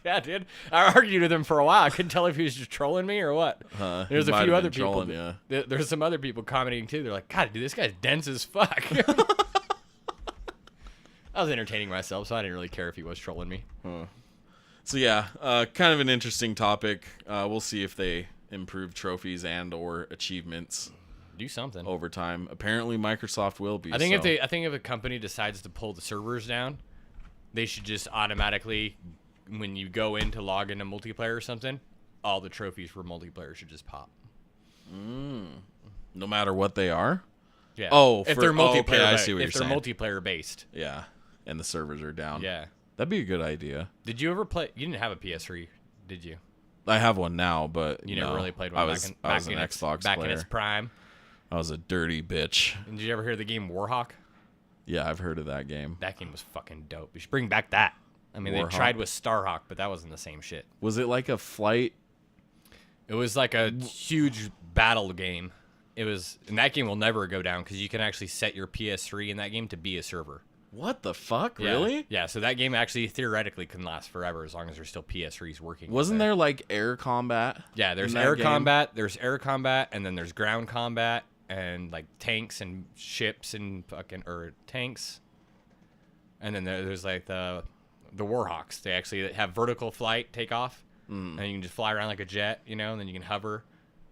Yeah, dude. I argued with him for a while. I couldn't tell if he was just trolling me or what. There's a few other people. There's some other people commenting too. They're like, God, dude, this guy's dense as fuck. I was entertaining myself, so I didn't really care if he was trolling me. So yeah, kind of an interesting topic. We'll see if they improve trophies and or achievements Do something. over time. Apparently, Microsoft will be. I think so. if a company decides to pull the servers down, they should just automatically, when you go in to log into multiplayer or something, all the trophies for multiplayer should just pop. No matter what they are. Yeah. Oh, if they're multiplayer, okay, I see what if you're they're saying. multiplayer based. Yeah, and the servers are down. Yeah. That'd be a good idea. Did you ever play? You didn't have a PS3, did you? I have one now, but You never really played one I was an Xbox back player. in its prime. I was a dirty bitch. And did you ever hear the game Warhawk? Yeah, I've heard of that game. That game was fucking dope. You should bring back that. I mean, Warhawk? they tried with Starhawk, but that wasn't the same shit. Was it like a flight? It was like a huge battle game. It was, and that game will never go down because you can actually set your PS3 in that game to be a server. What the fuck? Yeah. Really? Yeah. So that game actually theoretically can last forever as long as there's still PS3s working. Wasn't there like air combat? Yeah, there's in that air game? combat. There's air combat, and then there's ground combat, and like tanks and ships and fucking tanks. And then there's like the Warhawks. They actually have vertical flight, takeoff, and you can just fly around like a jet, and then you can hover.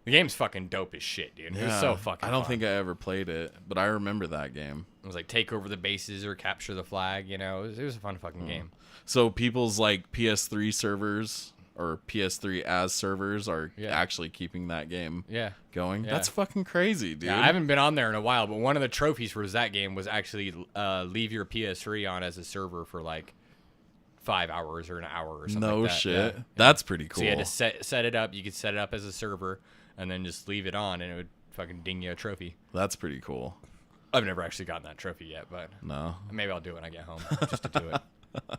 The game's fucking dope as shit, dude. It was so fucking I don't fun. think I ever played it, but I remember that game. It was like take over the bases or capture the flag, It was a fun fucking game. So people's like PS3 servers or PS3 as servers are actually keeping that game Yeah. going. Yeah. That's fucking crazy, dude. Yeah, I haven't been on there in a while, but one of the trophies for that game was actually leave your PS3 on as a server for like 5 hours or an hour or something No like that. shit. Yeah. That's pretty cool. So you had to set it up. You could set it up as a server and then just leave it on, and it would fucking ding you a trophy. That's pretty cool. I've never actually gotten that trophy yet, but No. maybe I'll do it when I get home just to do it.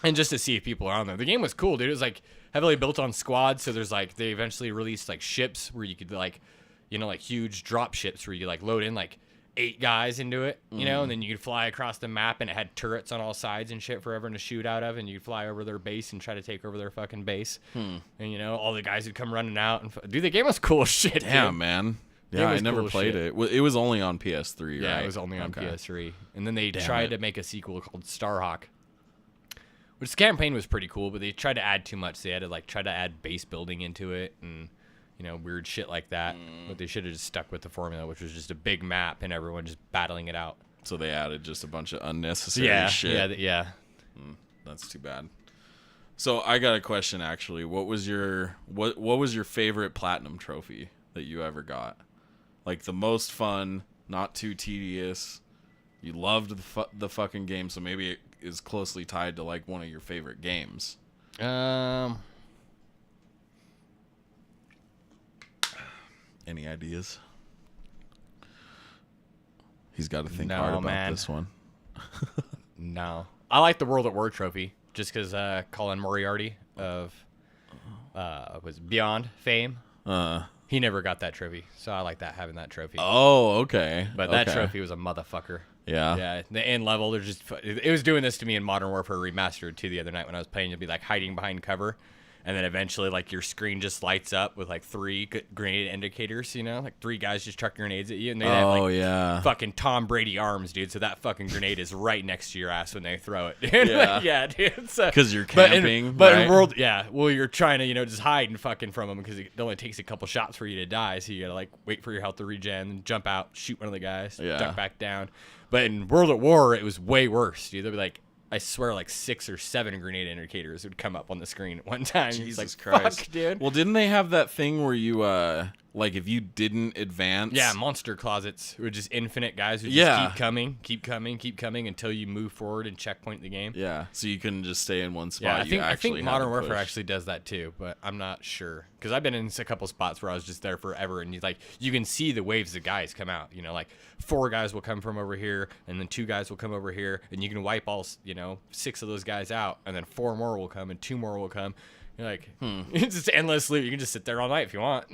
And just to see if people are on there. The game was cool, dude. It was like heavily built on squads, so there's like they eventually released like ships where you could like like huge drop ships where you like load in like 8 guys into it, and then you could fly across the map, and it had turrets on all sides and shit for everyone to shoot out of, and you could fly over their base and try to take over their fucking base. And all the guys would come running out and dude, the game was cool as shit. Damn, dude. man. It Yeah, I was never cool as played shit. it. Well, it was only on PS3, Yeah, right? it was only on Okay. PS3. And then they Damn tried it. to make a sequel called Starhawk, which the campaign was pretty cool, but they tried to add too much. They had to like try to add base building into it and weird shit like that. But they should have just stuck with the formula, which was just a big map and everyone just battling it out. So they added just a bunch of unnecessary shit. Yeah. That's too bad. So I got a question actually. What was your favorite platinum trophy that you ever got? Like the most fun, not too tedious. You loved the fucking game, so maybe it is closely tied to like one of your favorite games. Any ideas? He's got to think No, hard about man. this one. No. I like the World at War trophy just because Colin Moriarty of was Beyond fame. He never got that trophy, so I like having that trophy. Oh, okay. But that Okay. trophy was a motherfucker. Yeah. Yeah, the end level, they're just. It was doing this to me in Modern Warfare Remastered too the other night when I was playing. You'd be like hiding behind cover, and then eventually like your screen just lights up with like 3 grenade indicators. Like 3 guys just chuck grenades at you, and they have like yeah. fucking Tom Brady arms, dude. So that fucking grenade is right next to your ass when they throw it. Yeah. Yeah, dude. So, 'Cause you're but camping, in right? World, yeah. Well, you're trying to just hide and fucking from them because it only takes a couple shots for you to die. So you gotta like wait for your health to regen, and jump out, shoot one of the guys, Yeah. duck back down. But in World at War, it was way worse, dude. There'd be like, I swear, like 6 or 7 grenade indicators would come up on the screen at one time. Jesus It's like, Christ, fuck, dude. Well, didn't they have that thing where you like if you didn't advance? Yeah, monster closets were just infinite guys who just Yeah. keep coming until you move forward and checkpoint the game. Yeah. So you couldn't just stay in one spot. Yeah, I You think actually had Modern to Warfare push. actually does that too, but I'm not sure because I've been in a couple spots where I was just there forever, and you can see the waves of guys come out. Like 4 guys will come from over here, and then 2 guys will come over here, and you can wipe all 6 of those guys out, and then 4 more will come, and 2 more will come. You're like, it's just endless loot. You can just sit there all night if you want,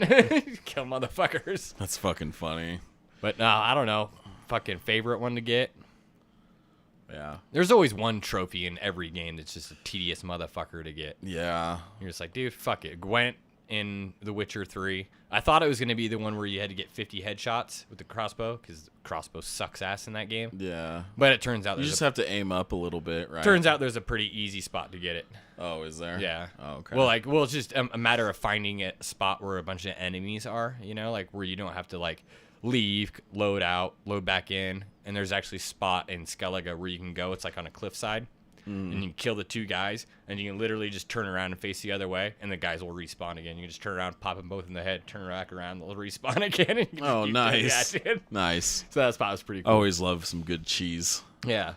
kill motherfuckers. That's fucking funny. But no, I don't know. Fucking favorite one to get. Yeah. There's always one trophy in every game that's just a tedious motherfucker to get. Yeah. You're just like, dude, fuck it. Gwent in The Witcher 3. I thought it was going to be the one where you had to get 50 headshots with the crossbow because the crossbow sucks ass in that game. Yeah. But it turns out You just have to aim up a little bit, right? turns out there's a pretty easy spot to get it. Oh, is there? Yeah. Oh, okay. Well, it's just a matter of finding a spot where a bunch of enemies are, like where you don't have to like leave, load out, load back in, and there's actually a spot in Skellige where you can go. It's like on a cliffside, and you can kill the 2 guys, and you can literally just turn around and face the other way, and the guys will respawn again. You can just turn around, pop them both in the head, turn back around, they'll respawn again. And you can Oh, keep nice. doing that, dude. Nice. So that spot was pretty cool. Always love some good cheese. Yeah.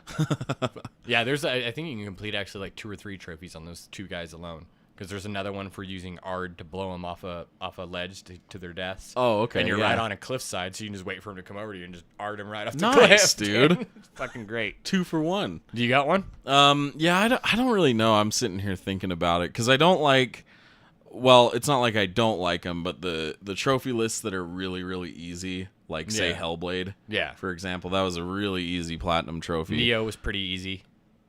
Yeah, there's I think you can complete actually like 2 or 3 trophies on those 2 guys alone. Because there's another one for using Ard to blow them off a ledge to their deaths. Oh, okay. And you're yeah. right on a cliffside, so you can just wait for him to come over to you and just Ard him right off the Nice, cliff. dude. It's fucking great. 2 for 1. Do you got one? Yeah, I don't really know. I'm sitting here thinking about it because I don't like. Well, it's not like I don't like them, but the trophy lists that are really, really easy, like say Yeah. Hellblade, Yeah. for example, that was a really easy platinum trophy. Neo was pretty easy.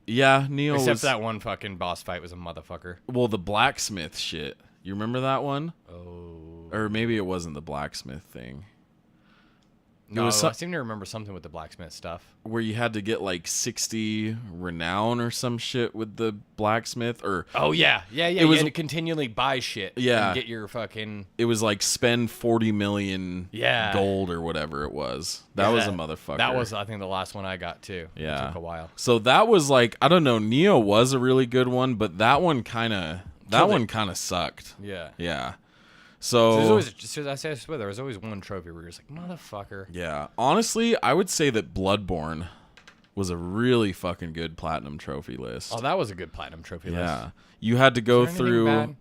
Yeah, Neo Except was. for that one fucking boss fight was a motherfucker. Well, the blacksmith shit. You remember that one? Oh. Or maybe it wasn't the blacksmith thing. No, was I seem to remember something with the blacksmith stuff. Where you had to get like 60 renown or some shit with the blacksmith, or Oh, yeah. Yeah, yeah. It You was- had to continually buy shit. Yeah. And get your fucking... it was like spend 40 million Yeah. gold or whatever it was. That was a motherfucker. That was, I think, the last one I got, too. Yeah. It took a while. So that was like, I don't know, Neo was a really good one, but that one kind of sucked. Yeah. Yeah. So there's So always, I swear, there was always one trophy where you're just like, motherfucker. yeah, honestly, I would say that Bloodborne was a really fucking good platinum trophy list. Oh, that was a good platinum trophy list. Yeah. You had to go Was there anything through bad?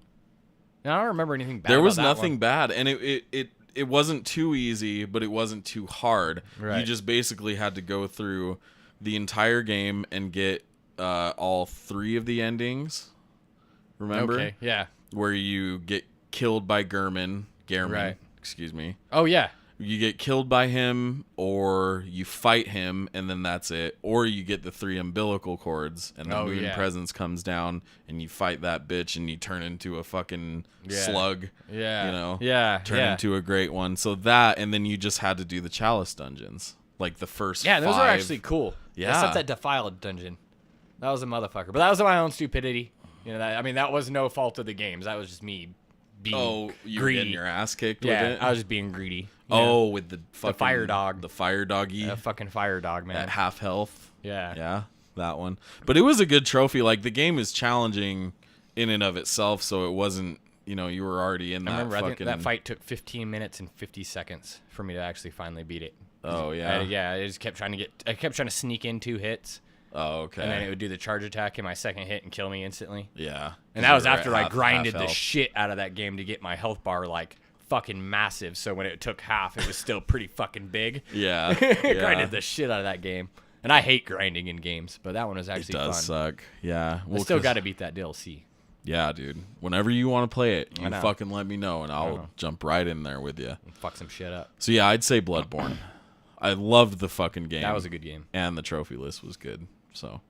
No, I don't remember anything bad. There about was that nothing one. bad, and it wasn't too easy, but it wasn't too hard. Right. You just basically had to go through the entire game and get all 3 of the endings. Remember? Okay, yeah. Where you get killed by Gehrman, Right. excuse me. Oh, yeah. You get killed by him, or you fight him, and then that's it. Or you get the 3 umbilical cords, and the moon presence comes down, and you fight that bitch, and you turn into a fucking slug. Yeah. You know? Yeah. Turn into a great one. So that, and then you just had to do the chalice dungeons. Like the first Yeah, those 5. are actually cool. Yeah. Except that defiled dungeon. That was a motherfucker. But that was my own stupidity. You know, that was no fault of the games. That was just me being you were greedy. getting your ass kicked Yeah, with it? I was just being greedy. Oh, with the fucking... fire dog. The fire doggy. A fucking fire dog, man. At half health. Yeah. Yeah, that one. But it was a good trophy. Like, the game is challenging in and of itself, so it wasn't, you know, you were already in that I remember, I fucking... think that fight took 15 minutes and 50 seconds for me to actually finally beat it. Oh, yeah? I just kept trying to sneak in 2 hits. Oh, okay. And then it would do the charge attack in my second hit and kill me instantly. Yeah. And that was You were after at I half grinded the health. shit out of that game to get my health bar, like, fucking massive. So when it took half, it was still pretty fucking big. Yeah. Grinded the shit out of that game. And I hate grinding in games, but that one was actually It does fun. suck. Yeah. I Well, still 'cause- got to beat that DLC. Yeah, dude. Whenever you want to play it, I you know. fucking let me know, and I'll know. jump right in there with you. Fuck some shit up. So yeah, I'd say Bloodborne. I loved the fucking game. That was a good game. And the trophy list was good. So,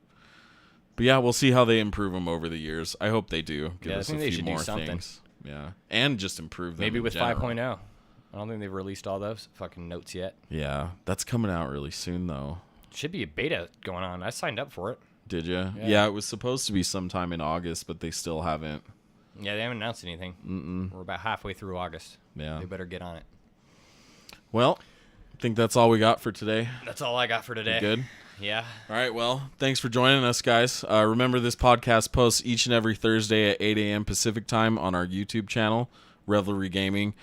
but yeah, we'll see how they improve them over the years. I hope they do. Give Yeah, I us a think they few should do more something. things. Yeah, and just improve them. Maybe in with general. 5.0. I don't think they've released all those fucking notes yet. Yeah, that's coming out really soon though. Should be a beta going on. I signed up for it. Did you? Yeah. Yeah, it was supposed to be sometime in August, but they still haven't. Yeah, they haven't announced anything. We're about halfway through August. Yeah. They better get on it. Well, I think that's all we got for today. That's all I got for today. Good. Yeah. All right, well, thanks for joining us, guys. Remember, this podcast posts each and every Thursday at 8 a.m. Pacific time on our YouTube channel, Revelry Gaming.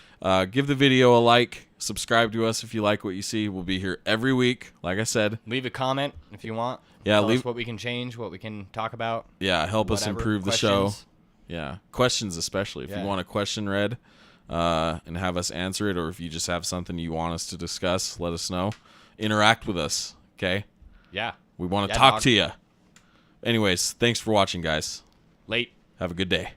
Give the video a like. Subscribe to us if you like what you see. We'll be here every week, like I said. Leave a comment if you want. Yeah, Tell leave- us what we can change, what we can talk about. Yeah, help us Whatever. improve the show. Questions. Yeah, questions especially. If Yeah. you want a question read and have us answer it, or if you just have something you want us to discuss, let us know. Interact with us, okay? Yeah. We want to Yeah, talk dog. to you. Anyways, thanks for watching, guys. Late. Have a good day.